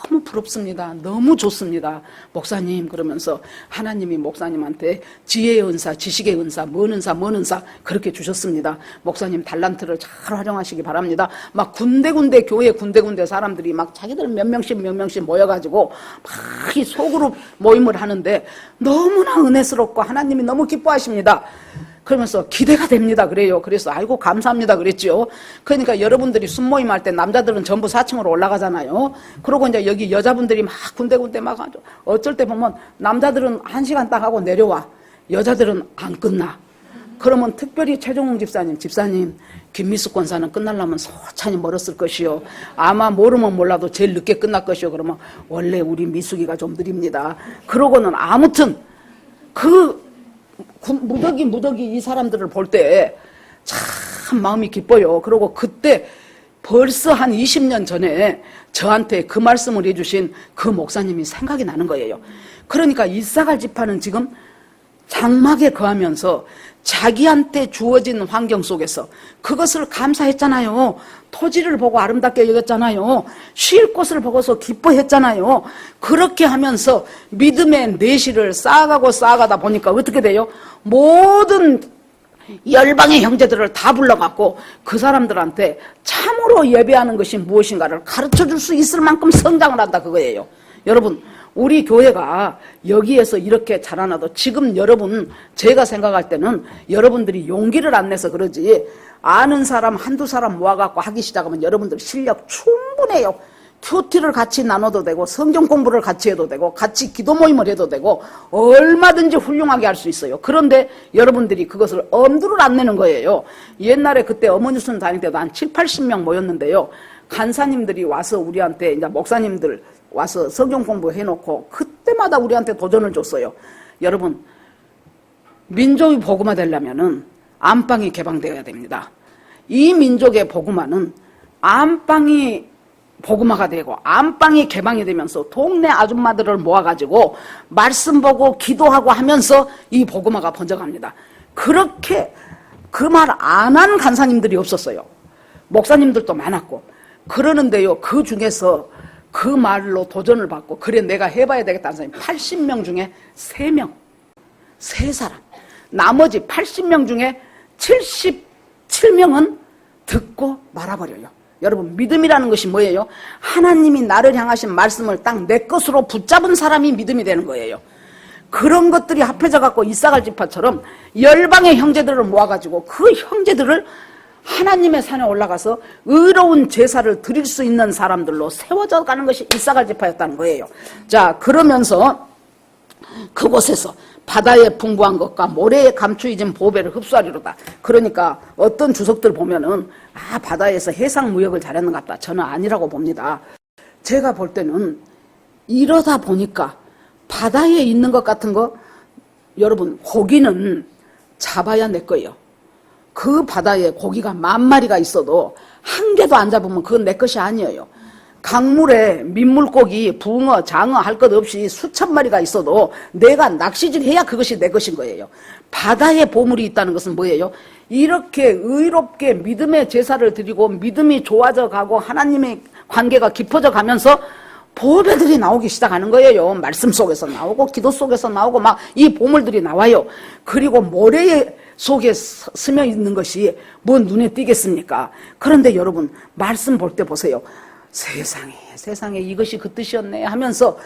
너무 부럽습니다. 너무 좋습니다. 목사님, 그러면서 하나님이 목사님한테 지혜의 은사, 지식의 은사, 뭔 은사 그렇게 주셨습니다. 목사님 달란트를 잘 활용하시기 바랍니다. 막 군데군데, 교회 군데군데 사람들이 막 자기들 몇 명씩 모여가지고 막 이 소그룹 모임을 하는데 너무나 은혜스럽고 하나님이 너무 기뻐하십니다. 그러면서 기대가 됩니다 그래요. 그래서 아이고 감사합니다 그랬죠. 그러니까 여러분들이 순모임 할 때 남자들은 전부 4층으로 올라가잖아요. 그러고 이제 여기 여자분들이 막 군데군데 막 어쩔 때 보면 남자들은 1시간 딱 하고 내려와. 여자들은 안 끝나. 그러면 특별히 최종웅 집사님 김미숙 권사는 끝나려면 소찬히 멀었을 것이요. 아마 모르면 몰라도 제일 늦게 끝날 것이요. 그러면 원래 우리 미숙이가 좀 느립니다. 그러고는 아무튼 그 무더기 이 사람들을 볼 때 참 마음이 기뻐요. 그리고 그때 벌써 한 20년 전에 저한테 그 말씀을 해주신 그 목사님이 생각이 나는 거예요. 그러니까 이사갈 지파는 지금 장막에 거하면서 자기한테 주어진 환경 속에서 그것을 감사했잖아요. 토지를 보고 아름답게 여겼잖아요. 쉴 곳을 보고서 기뻐했잖아요. 그렇게 하면서 믿음의 내실을 쌓아가다 보니까 어떻게 돼요? 모든 열방의 형제들을 다 불러갖고 그 사람들한테 참으로 예배하는 것이 무엇인가를 가르쳐줄 수 있을 만큼 성장을 한다 그거예요. 여러분, 우리 교회가 여기에서 이렇게 자라나도 지금 여러분, 제가 생각할 때는 여러분들이 용기를 안 내서 그러지, 아는 사람 한두 사람 모아갖고 하기 시작하면 여러분들 실력 충분해요. 큐티를 같이 나눠도 되고 성경 공부를 같이 해도 되고 같이 기도 모임을 해도 되고 얼마든지 훌륭하게 할 수 있어요. 그런데 여러분들이 그것을 엄두를 안 내는 거예요. 옛날에 그때 어머니 순 다닐 때도 한 7, 80명 모였는데요. 간사님들이 와서 우리한테, 이제 목사님들 와서 성경 공부해놓고 그때마다 우리한테 도전을 줬어요. 여러분, 민족이 복음화 되려면은 안방이 개방되어야 됩니다. 이 민족의 복음화는 안방이 복음화가 되고 안방이 개방이 되면서 동네 아줌마들을 모아가지고 말씀 보고 기도하고 하면서 이 복음화가 번져갑니다. 그렇게 그 말 안 한 간사님들이 없었어요. 목사님들도 많았고. 그러는데요, 그 중에서 그 말로 도전을 받고 그래 내가 해봐야 되겠다는 사람이 80명 중에 3명, 3사람. 나머지 80명 중에 77명은 듣고 말아버려요. 여러분, 믿음이라는 것이 뭐예요? 하나님이 나를 향하신 말씀을 딱 내 것으로 붙잡은 사람이 믿음이 되는 거예요. 그런 것들이 합해져 갖고 이사갈 지파처럼 열방의 형제들을 모아가지고 그 형제들을 하나님의 산에 올라가서 의로운 제사를 드릴 수 있는 사람들로 세워져 가는 것이 이사갈 지파였다는 거예요. 자, 그러면서 그곳에서 바다의 풍부한 것과 모래에 감추어진 보배를 흡수하리로다. 그러니까 어떤 주석들 보면은 바다에서 해상 무역을 잘했는 것 같다. 저는 아니라고 봅니다. 제가 볼 때는 이러다 보니까 바다에 있는 것 같은 거, 여러분, 고기는 잡아야 내 거예요. 그 바다에 고기가 10,000마리가 있어도 한 개도 안 잡으면 그건 내 것이 아니에요. 강물에 민물고기, 붕어, 장어 할 것 없이 수천 마리가 있어도 내가 낚시질 해야 그것이 내 것인 거예요. 바다에 보물이 있다는 것은 뭐예요? 이렇게 의롭게 믿음의 제사를 드리고 믿음이 좋아져 가고 하나님의 관계가 깊어져 가면서 보배들이 나오기 시작하는 거예요. 말씀 속에서 나오고 기도 속에서 나오고 막 이 보물들이 나와요. 그리고 모래 속에 스며 있는 것이 뭐 눈에 띄겠습니까? 그런데 여러분, 말씀 볼 때 보세요. 세상에 이것이 그 뜻이었네 하면서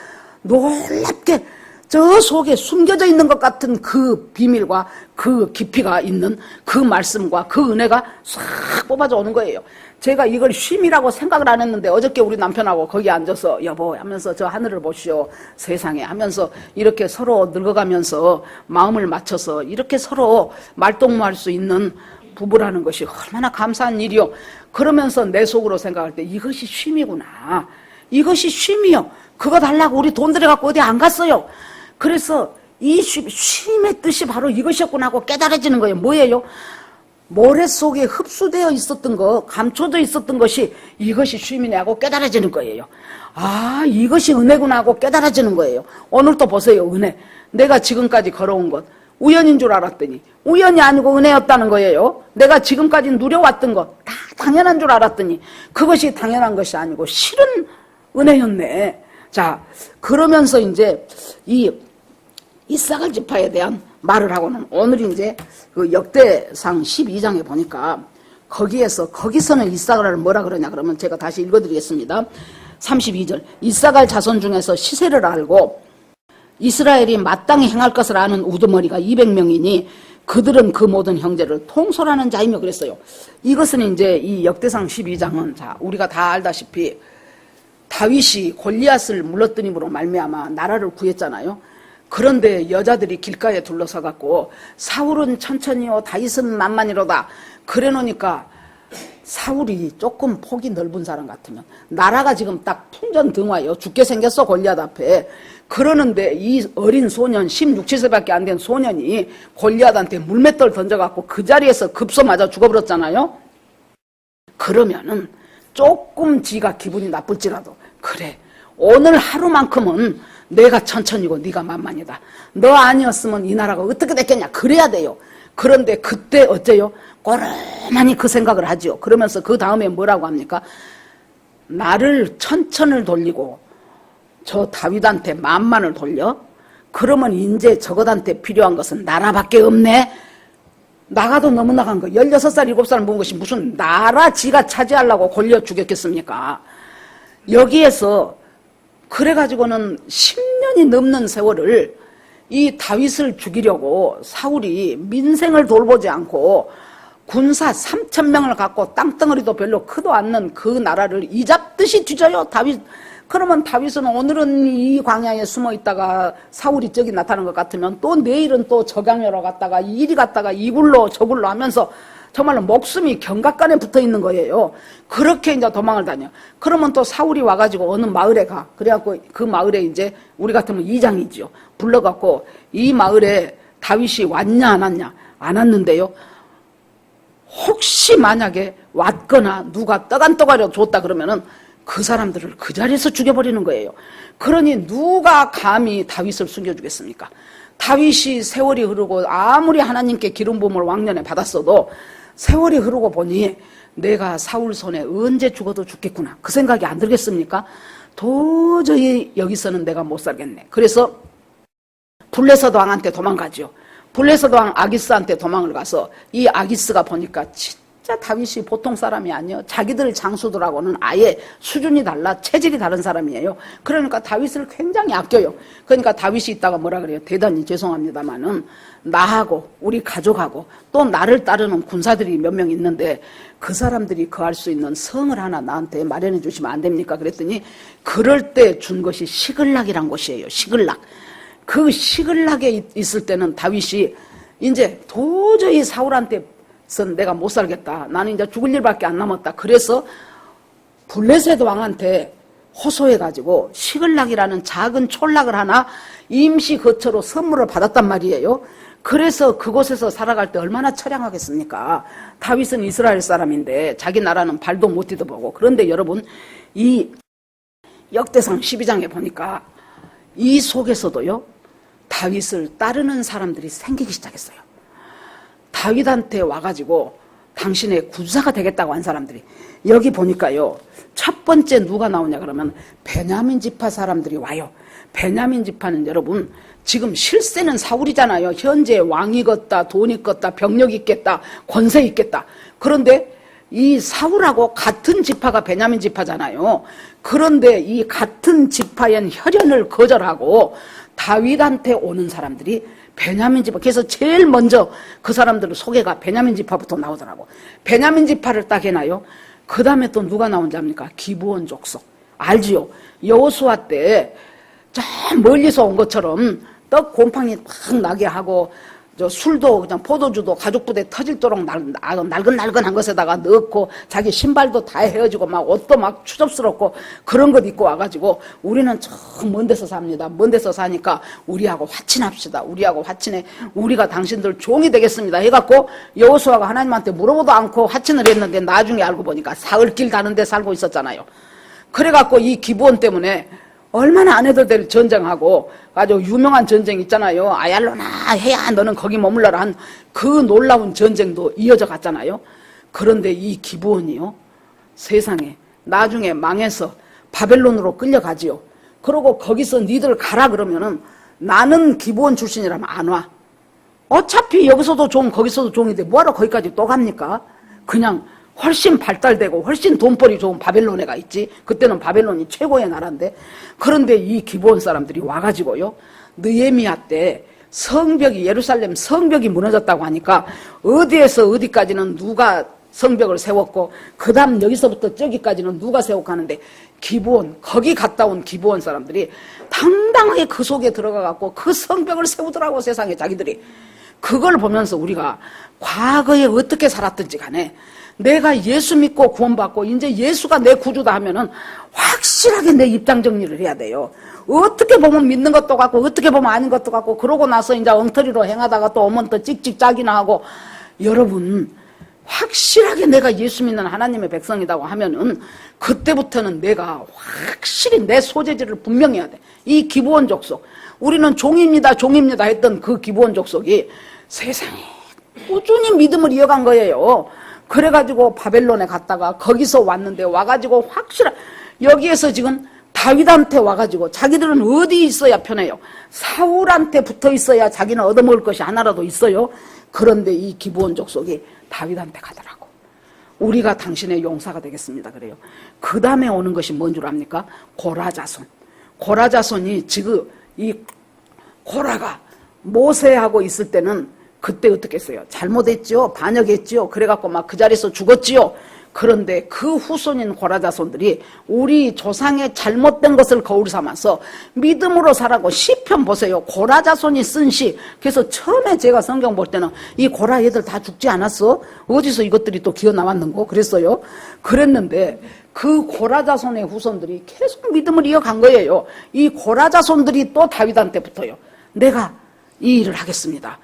놀랍게 저 속에 숨겨져 있는 것 같은 그 비밀과 그 깊이가 있는 그 말씀과 그 은혜가 싹 뽑아져 오는 거예요. 제가 이걸 쉼이라고 생각을 안 했는데 어저께 우리 남편하고 거기 앉아서 여보 하면서 저 하늘을 보시오 세상에 하면서 이렇게 서로 늙어가면서 마음을 맞춰서 이렇게 서로 말동무할 수 있는 부부라는 것이 얼마나 감사한 일이요. 그러면서 내 속으로 생각할 때 이것이 쉼이구나. 이것이 쉼이요. 그거 달라고 우리 돈 들여갖고 어디 안 갔어요. 그래서 이 쉼의 뜻이 바로 이것이었구나 하고 깨달아지는 거예요. 뭐예요? 모래 속에 흡수되어 있었던 거, 감춰져 있었던 것이 이것이 쉼이네 하고 깨달아지는 거예요. 이것이 은혜구나 하고 깨달아지는 거예요. 오늘 또 보세요. 은혜. 내가 지금까지 걸어온 것 우연인 줄 알았더니 우연이 아니고 은혜였다는 거예요. 내가 지금까지 누려왔던 것 다 당연한 줄 알았더니 그것이 당연한 것이 아니고 실은 은혜였네. 자, 그러면서 이제 이 이사갈 지파에 대한 말을 하고는 오늘 이제 그 역대상 12장에 보니까 거기서는 이사갈을 뭐라 그러냐 그러면 제가 다시 읽어드리겠습니다. 32절. 이사갈 자손 중에서 시세를 알고 이스라엘이 마땅히 행할 것을 아는 우두머리가 200명이니 그들은 그 모든 형제를 통솔하는 자이며 그랬어요. 이것은 이제 이 역대상 12장은 자, 우리가 다 알다시피 다윗이 골리앗을 물러뜨림으로 말미암아 나라를 구했잖아요. 그런데 여자들이 길가에 둘러서 갖고 사울은 천천히요 다윗은 만만이로다 그래 놓으니까 사울이 조금 폭이 넓은 사람 같으면 나라가 지금 딱 풍전등화요. 죽게 생겼어 골리앗 앞에. 그러는데 이 어린 소년 16, 17세밖에 안 된 소년이 골리앗한테 물맷돌 던져갖고 그 자리에서 급소 맞아 죽어버렸잖아요. 그러면은 조금 지가 기분이 나쁠지라도 그래 오늘 하루만큼은 내가 천천히고 네가 만만이다. 너 아니었으면 이 나라가 어떻게 됐겠냐. 그래야 돼요. 그런데 그때 어째요? 꼬르마니 그 생각을 하지요. 그러면서 그 다음에 뭐라고 합니까? 나를 천천을 돌리고 저 다윗한테 만만을 돌려? 그러면 이제 저것한테 필요한 것은 나라밖에 없네? 나가도 너무 나간 거. 16살, 7살 먹은 것이 무슨 나라 지가 차지하려고 골려 죽였겠습니까? 여기에서 그래가지고는 10년이 넘는 세월을 이 다윗을 죽이려고 사울이 민생을 돌보지 않고 군사 3,000명을 갖고 땅덩어리도 별로 크도 않는 그 나라를 이잡듯이 뒤져요. 다윗. 그러면 다윗은 오늘은 이 광야에 숨어 있다가 사울이 저기 나타난 것 같으면 또 내일은 또 저강야로 갔다가 이리 갔다가 이굴로 저굴로 하면서 정말로 목숨이 경각간에 붙어 있는 거예요. 그렇게 이제 도망을 다녀. 그러면 또 사울이 와가지고 어느 마을에 가. 그래갖고 그 마을에 이제 우리 같으면 이장이지요. 불러갖고 이 마을에 다윗이 왔냐 안 왔냐. 안 왔는데요. 혹시 만약에 왔거나 누가 떡 한 떡알이라도 줬다 그러면은 그 사람들을 그 자리에서 죽여버리는 거예요. 그러니 누가 감히 다윗을 숨겨주겠습니까? 다윗이 세월이 흐르고 아무리 하나님께 기름 부음을 왕년에 받았어도 세월이 흐르고 보니 내가 사울 손에 언제 죽어도 죽겠구나. 그 생각이 안 들겠습니까? 도저히 여기서는 내가 못 살겠네. 그래서 블레셋 왕한테 도망가죠. 블레셋 왕 아기스한테 도망을 가서 이 아기스가 보니까 진짜 다윗이 보통 사람이 아니에요. 자기들 장수들하고는 아예 수준이 달라 체질이 다른 사람이에요. 그러니까 다윗을 굉장히 아껴요. 그러니까 다윗이 있다가 뭐라 그래요? 대단히 죄송합니다마는 나하고 우리 가족하고 또 나를 따르는 군사들이 몇 명 있는데 그 사람들이 거할 수 있는 성을 하나 나한테 마련해 주시면 안 됩니까? 그랬더니 그럴 때 준 것이 시글락이란 곳이에요. 시글락. 그 시글락에 있을 때는 다윗이 이제 도저히 사울한테선 내가 못 살겠다. 나는 이제 죽을 일밖에 안 남았다. 그래서 블레셋 왕한테 호소해가지고 시글락이라는 작은 촌락을 하나 임시 거처로 선물을 받았단 말이에요. 그래서 그곳에서 살아갈 때 얼마나 처량하겠습니까? 다윗은 이스라엘 사람인데 자기 나라는 발도 못 디뎌보고. 그런데 여러분 이 역대상 12장에 보니까 이 속에서도요 다윗을 따르는 사람들이 생기기 시작했어요. 다윗한테 와가지고 당신의 군사가 되겠다고 한 사람들이 여기 보니까요 첫 번째 누가 나오냐 그러면 베냐민 지파 사람들이 와요. 베냐민 지파는 여러분 지금 실세는 사울이잖아요. 현재 왕이 걷다 돈이 걷다 병력이 있겠다 권세 있겠다. 그런데 이 사울하고 같은 지파가 베냐민 지파잖아요. 그런데 이 같은 지파의 혈연을 거절하고 다윗한테 오는 사람들이 베냐민 지파. 그래서 제일 먼저 그 사람들 소개가 베냐민 지파부터 나오더라고. 베냐민 지파를 딱 해놔요. 그 다음에 또 누가 나온지 압니까? 기브온 족속. 알지요? 여호수아 때 저 멀리서 온 것처럼 떡 곰팡이 막 나게 하고 저 술도 그냥 포도주도 가죽 부대 터질도록 날근날근한 것에다가 넣고 자기 신발도 다 헤어지고 막 옷도 막 추접스럽고 그런 것 입고 와가지고 우리는 저 먼 데서 삽니다. 먼 데서 사니까 우리하고 화친합시다. 우리하고 화친해. 우리가 당신들 종이 되겠습니다. 해갖고 여호수아가 하나님한테 물어보도 않고 화친을 했는데 나중에 알고 보니까 사흘길 가는 데 살고 있었잖아요. 그래갖고 이 기브온 때문에 얼마나 아내들 전쟁하고 아주 유명한 전쟁 있잖아요. 아얄로나 해야 너는 거기 머물러라 한 그 놀라운 전쟁도 이어져 갔잖아요. 그런데 이 기브온이요 세상에 나중에 망해서 바벨론으로 끌려가지요. 그러고 거기서 니들 가라 그러면은 나는 기브온 출신이라면 안 와. 어차피 여기서도 종 거기서도 종인데 뭐하러 거기까지 또 갑니까? 그냥 훨씬 발달되고 훨씬 돈벌이 좋은 바벨론에가 있지. 그때는 바벨론이 최고의 나라인데. 그런데 이 기브온 사람들이 와가지고요 느헤미야 때 성벽이 예루살렘 성벽이 무너졌다고 하니까 어디에서 어디까지는 누가 성벽을 세웠고 그 다음 여기서부터 저기까지는 누가 세웠고 하는데 기브온 거기 갔다 온 기브온 사람들이 당당하게 그 속에 들어가갖고 그 성벽을 세우더라고. 세상에 자기들이. 그걸 보면서 우리가 과거에 어떻게 살았든지 간에 내가 예수 믿고 구원받고 이제 예수가 내 구주다 하면은 확실하게 내 입장 정리를 해야 돼요. 어떻게 보면 믿는 것도 같고 어떻게 보면 아닌 것도 같고 그러고 나서 이제 엉터리로 행하다가 또 오면 또 찍찍 짜기나 하고. 여러분 확실하게 내가 예수 믿는 하나님의 백성이라고 하면은 그때부터는 내가 확실히 내 소재지를 분명히 해야 돼. 이 기브온 족속, 우리는 종입니다 했던 그 기브온 족속이 세상에 꾸준히 믿음을 이어간 거예요. 그래가지고 바벨론에 갔다가 거기서 왔는데 와가지고 확실한, 여기에서 지금 다윗한테 와가지고 자기들은 어디 있어야 편해요? 사울한테 붙어 있어야 자기는 얻어먹을 것이 하나라도 있어요. 그런데 이 기브온 족속이 다윗한테 가더라고. 우리가 당신의 용사가 되겠습니다. 그래요. 그 다음에 오는 것이 뭔 줄 압니까? 고라자손. 고라자손이 지금 이 고라가 모세하고 있을 때는 그때 어떻게 했어요? 잘못했죠. 반역했죠. 그래갖고 막 그 자리에서 죽었지요. 그런데 그 후손인 고라자손들이 우리 조상의 잘못된 것을 거울 삼아서 믿음으로 살아고, 시편 보세요. 고라자손이 쓴 시. 그래서 처음에 제가 성경 볼 때는 이 고라 애들 다 죽지 않았어? 어디서 이것들이 또 기어 나왔는고? 그랬어요. 그랬는데 그 고라자손의 후손들이 계속 믿음을 이어간 거예요. 이 고라자손들이 또 다윗한테 붙어요. 내가 이 일을 하겠습니다.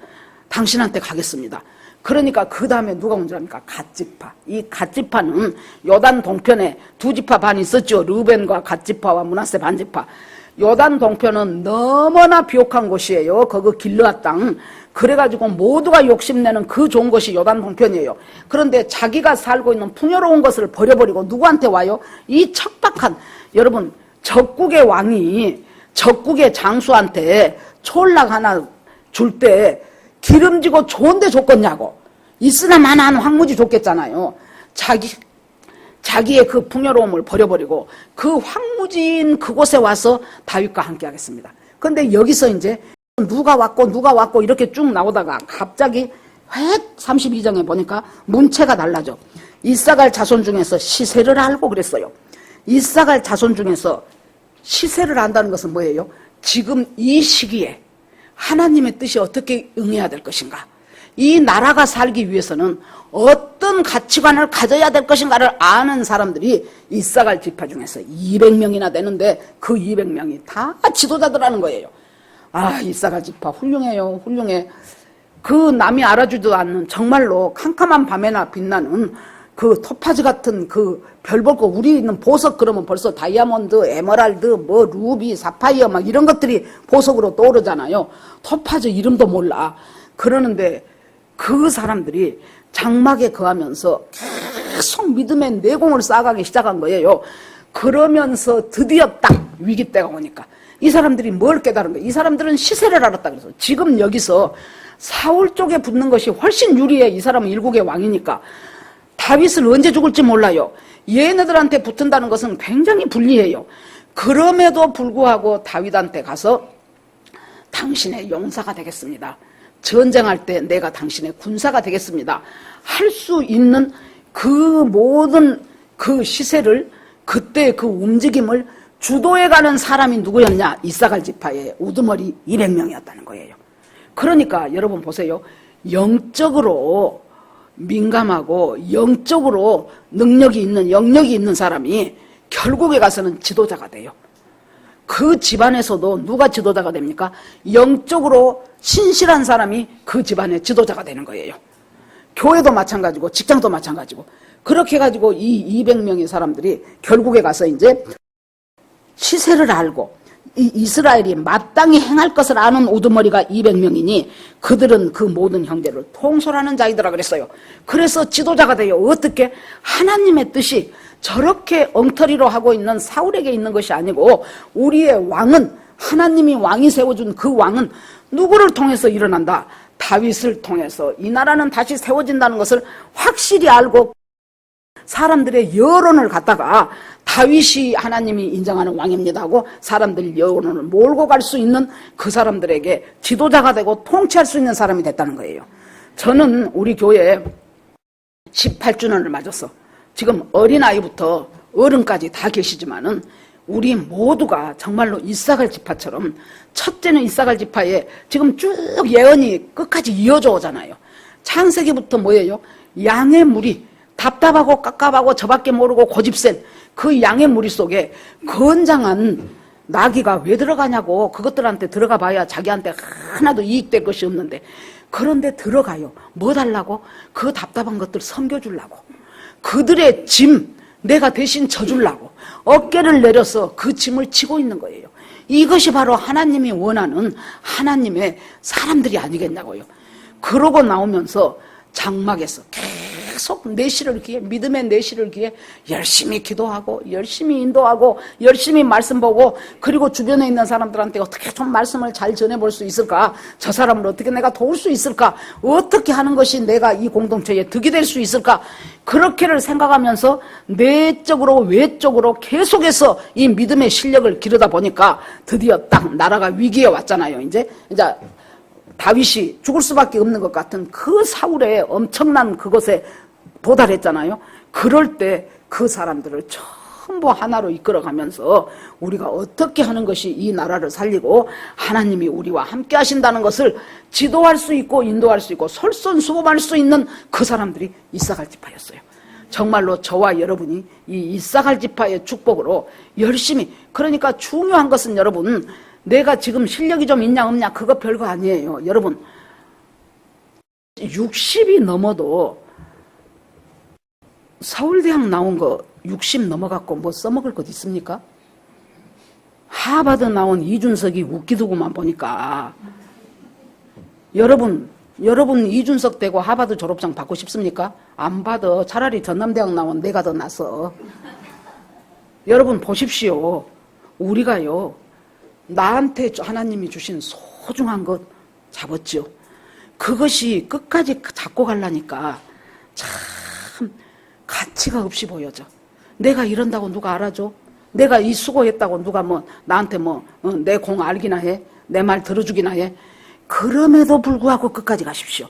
당신한테 가겠습니다. 그러니까 그 다음에 누가 온 줄 압니까? 갓지파. 이 갓지파는 요단 동편에 두 지파 반이 있었죠. 르우벤과 갓지파와 므낫세 반지파. 요단 동편은 너무나 비옥한 곳이에요. 거기 길르앗 땅. 그래가지고 모두가 욕심내는 그 좋은 곳이 요단 동편이에요. 그런데 자기가 살고 있는 풍요로운 것을 버려버리고 누구한테 와요? 이 척박한, 여러분, 적국의 왕이 적국의 장수한테 촌락 하나 줄 때 기름지고 좋은데 줬겠냐고. 있으나 마나한 황무지 줬겠잖아요. 자기의 그 풍요로움을 버려버리고 그 황무지인 그곳에 와서 다윗과 함께 하겠습니다. 근데 여기서 이제 누가 왔고 이렇게 쭉 나오다가 갑자기 132장에 보니까 문체가 달라져. 이사갈 자손 중에서 시세를 알고 그랬어요. 이사갈 자손 중에서 시세를 안다는 것은 뭐예요? 지금 이 시기에 하나님의 뜻이 어떻게 응해야 될 것인가, 이 나라가 살기 위해서는 어떤 가치관을 가져야 될 것인가를 아는 사람들이 이사갈 지파 중에서 200명이나 되는데 그 200명이 다 지도자들하는 거예요. 아, 이사갈 지파 훌륭해요. 훌륭해. 그 남이 알아주지도 않는 정말로 캄캄한 밤에나 빛나는 그 토파즈 같은 그 별 볼 거, 우리 있는 보석 그러면 벌써 다이아몬드, 에메랄드, 뭐 루비, 사파이어 막 이런 것들이 보석으로 떠오르잖아요. 토파즈 이름도 몰라. 그러는데 그 사람들이 장막에 거하면서 계속 믿음의 내공을 쌓아가기 시작한 거예요. 그러면서 드디어 딱 위기 때가 오니까 이 사람들이 뭘 깨달은 거예요? 이 사람들은 시세를 알았다 그래서 지금 여기서 사울 쪽에 붙는 것이 훨씬 유리해. 이 사람은 일국의 왕이니까. 다윗은 언제 죽을지 몰라요. 얘네들한테 붙는다는 것은 굉장히 불리해요. 그럼에도 불구하고 다윗한테 가서 당신의 용사가 되겠습니다. 전쟁할 때 내가 당신의 군사가 되겠습니다. 할 수 있는 그 모든 그 시세를, 그때 그 움직임을 주도해가는 사람이 누구였냐? 이사갈 지파의 우두머리 200명이었다는 거예요. 그러니까 여러분 보세요. 영적으로 민감하고 영적으로 능력이 있는, 영역이 있는 사람이 결국에 가서는 지도자가 돼요. 그 집안에서도 누가 지도자가 됩니까? 영적으로 신실한 사람이 그 집안의 지도자가 되는 거예요. 교회도 마찬가지고 직장도 마찬가지고. 그렇게 해가지고 이 200명의 사람들이 결국에 가서 이제 시세를 알고 이 이스라엘이 마땅히 행할 것을 아는 우두머리가 200명이니 그들은 그 모든 형제를 통솔하는 자이더라 그랬어요. 그래서 지도자가 돼요. 어떻게? 하나님의 뜻이 저렇게 엉터리로 하고 있는 사울에게 있는 것이 아니고 우리의 왕은, 하나님이 왕이 세워준 그 왕은 누구를 통해서 일어난다? 다윗을 통해서 이 나라는 다시 세워진다는 것을 확실히 알고 사람들의 여론을 갖다가 다윗이 하나님이 인정하는 왕입니다 하고 사람들 여론을 몰고 갈 수 있는 그 사람들에게 지도자가 되고 통치할 수 있는 사람이 됐다는 거예요. 저는 우리 교회에 18주년을 맞았어. 지금 어린아이부터 어른까지 다 계시지만은 우리 모두가 정말로 이사갈 지파처럼, 첫째는 이사갈 지파에 지금 쭉 예언이 끝까지 이어져 오잖아요. 창세기부터 뭐예요? 양의 무리, 답답하고 깝깝하고 저밖에 모르고 고집센 그 양의 무리 속에 건장한 나귀가 왜 들어가냐고. 그것들한테 들어가 봐야 자기한테 하나도 이익될 것이 없는데 그런데 들어가요. 뭐 달라고? 그 답답한 것들 섬겨주려고. 그들의 짐 내가 대신 져주려고 어깨를 내려서 그 짐을 지고 있는 거예요. 이것이 바로 하나님이 원하는 하나님의 사람들이 아니겠냐고요. 그러고 나오면서 장막에서 계속 내실을 기해, 믿음의 내실을 기해 열심히 기도하고 열심히 인도하고 열심히 말씀 보고, 그리고 주변에 있는 사람들한테 어떻게 좀 말씀을 잘 전해볼 수 있을까, 저 사람을 어떻게 내가 도울 수 있을까, 어떻게 하는 것이 내가 이 공동체에 득이 될 수 있을까, 그렇게를 생각하면서 내적으로 외적으로 계속해서 이 믿음의 실력을 기르다 보니까 드디어 딱 나라가 위기에 왔잖아요. 이제 다윗이 죽을 수밖에 없는 것 같은 그 사울의 엄청난 그것에 도달했잖아요. 그럴 때 그 사람들을 전부 하나로 이끌어가면서 우리가 어떻게 하는 것이 이 나라를 살리고 하나님이 우리와 함께 하신다는 것을 지도할 수 있고 인도할 수 있고 솔선수범할 수 있는 그 사람들이 이사갈 지파였어요. 정말로 저와 여러분이 이 이사갈 지파의 축복으로 열심히, 그러니까 중요한 것은 여러분, 내가 지금 실력이 좀 있냐 없냐 그거 별거 아니에요. 여러분 60이 넘어도 서울대학 나온 거 60 넘어갖고 뭐 써먹을 것 있습니까? 하버드 나온 이준석이 웃기두고만 보니까 여러분 이준석 되고 하버드 졸업장 받고 싶습니까? 안 받아. 차라리 전남대학 나온 내가 더 낫어. 여러분 보십시오. 우리가요 나한테 하나님이 주신 소중한 것 잡았죠. 그것이 끝까지 잡고 가려니까 참 가치가 없이 보여져. 내가 이런다고 누가 알아줘? 내가 이 수고했다고 누가 나한테 내 공 알기나 해? 내 말 들어주기나 해? 그럼에도 불구하고 끝까지 가십시오.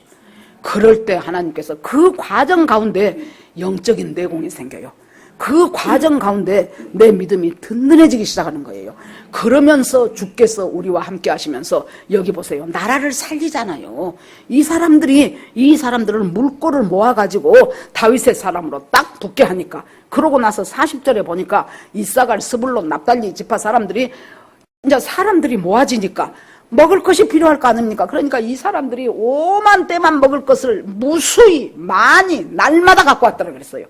그럴 때 하나님께서 그 과정 가운데 영적인 내공이 생겨요. 그 과정 가운데 내 믿음이 든든해지기 시작하는 거예요. 그러면서 주께서 우리와 함께 하시면서 여기 보세요. 나라를 살리잖아요. 이 사람들을 물꼬를 모아가지고 다윗의 사람으로 딱 붙게 하니까, 그러고 나서 40절에 보니까 이사갈, 스불론, 납달리 지파 사람들이 모아지니까 먹을 것이 필요할 거 아닙니까? 그러니까 이 사람들이 5만 대만 먹을 것을 무수히 많이 날마다 갖고 왔다고 그랬어요.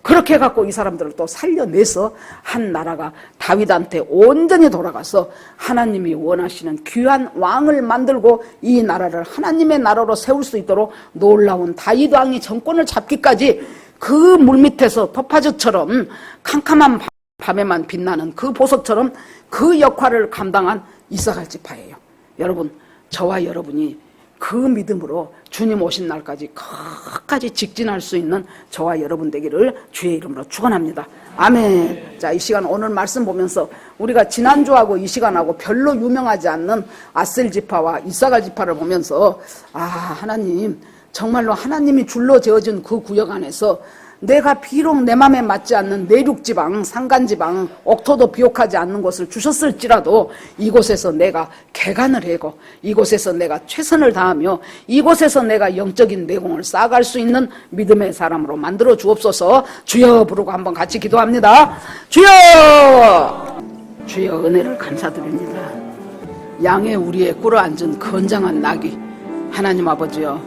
그렇게 해갖고 이 사람들을 또 살려내서 한 나라가 다윗한테 온전히 돌아가서 하나님이 원하시는 귀한 왕을 만들고 이 나라를 하나님의 나라로 세울 수 있도록 놀라운 다윗 왕이 정권을 잡기까지 그 물밑에서 토파즈처럼 캄캄한 밤에만 빛나는 그 보석처럼 그 역할을 감당한 이사갈 지파예요. 여러분, 저와 여러분이 그 믿음으로 주님 오신 날까지 끝까지 직진할 수 있는 저와 여러분 되기를 주의 이름으로 축원합니다. 아멘. 자, 이 시간 오늘 말씀 보면서 우리가 지난주하고 이 시간하고 별로 유명하지 않는 아셀 지파와 이사갈 지파를 보면서 하나님, 정말로 하나님이 줄로 재어진 그 구역 안에서 내가 비록 내 맘에 맞지 않는 내륙지방, 산간지방, 옥토도 비옥하지 않는 곳을 주셨을지라도 이곳에서 내가 개간을 하고 이곳에서 내가 최선을 다하며 이곳에서 내가 영적인 내공을 쌓아갈 수 있는 믿음의 사람으로 만들어 주옵소서. 주여 부르고 한번 같이 기도합니다. 주여! 주여 은혜를 감사드립니다. 양의 우리에 꿇어앉은 건장한 낙이, 하나님 아버지여,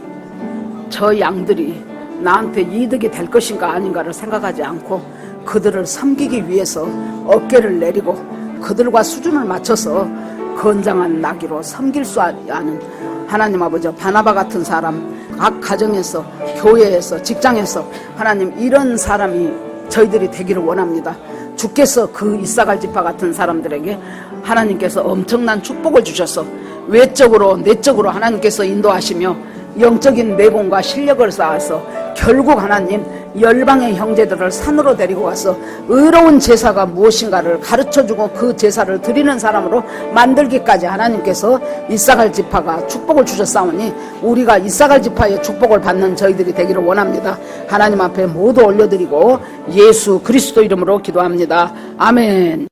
저 양들이 나한테 이득이 될 것인가 아닌가를 생각하지 않고 그들을 섬기기 위해서 어깨를 내리고 그들과 수준을 맞춰서 건장한 나귀로 섬길 수 아는 하나님 아버지, 바나바 같은 사람, 각 가정에서, 교회에서, 직장에서 하나님 이런 사람이 저희들이 되기를 원합니다. 주께서 그 이사갈 지파 같은 사람들에게 하나님께서 엄청난 축복을 주셔서 외적으로 내적으로 하나님께서 인도하시며 영적인 내공과 실력을 쌓아서 결국 하나님 열방의 형제들을 산으로 데리고 가서 의로운 제사가 무엇인가를 가르쳐주고 그 제사를 드리는 사람으로 만들기까지 하나님께서 이사갈 지파가 축복을 주셨사오니 우리가 이사갈 지파의 축복을 받는 저희들이 되기를 원합니다. 하나님 앞에 모두 올려드리고 예수 그리스도 이름으로 기도합니다. 아멘.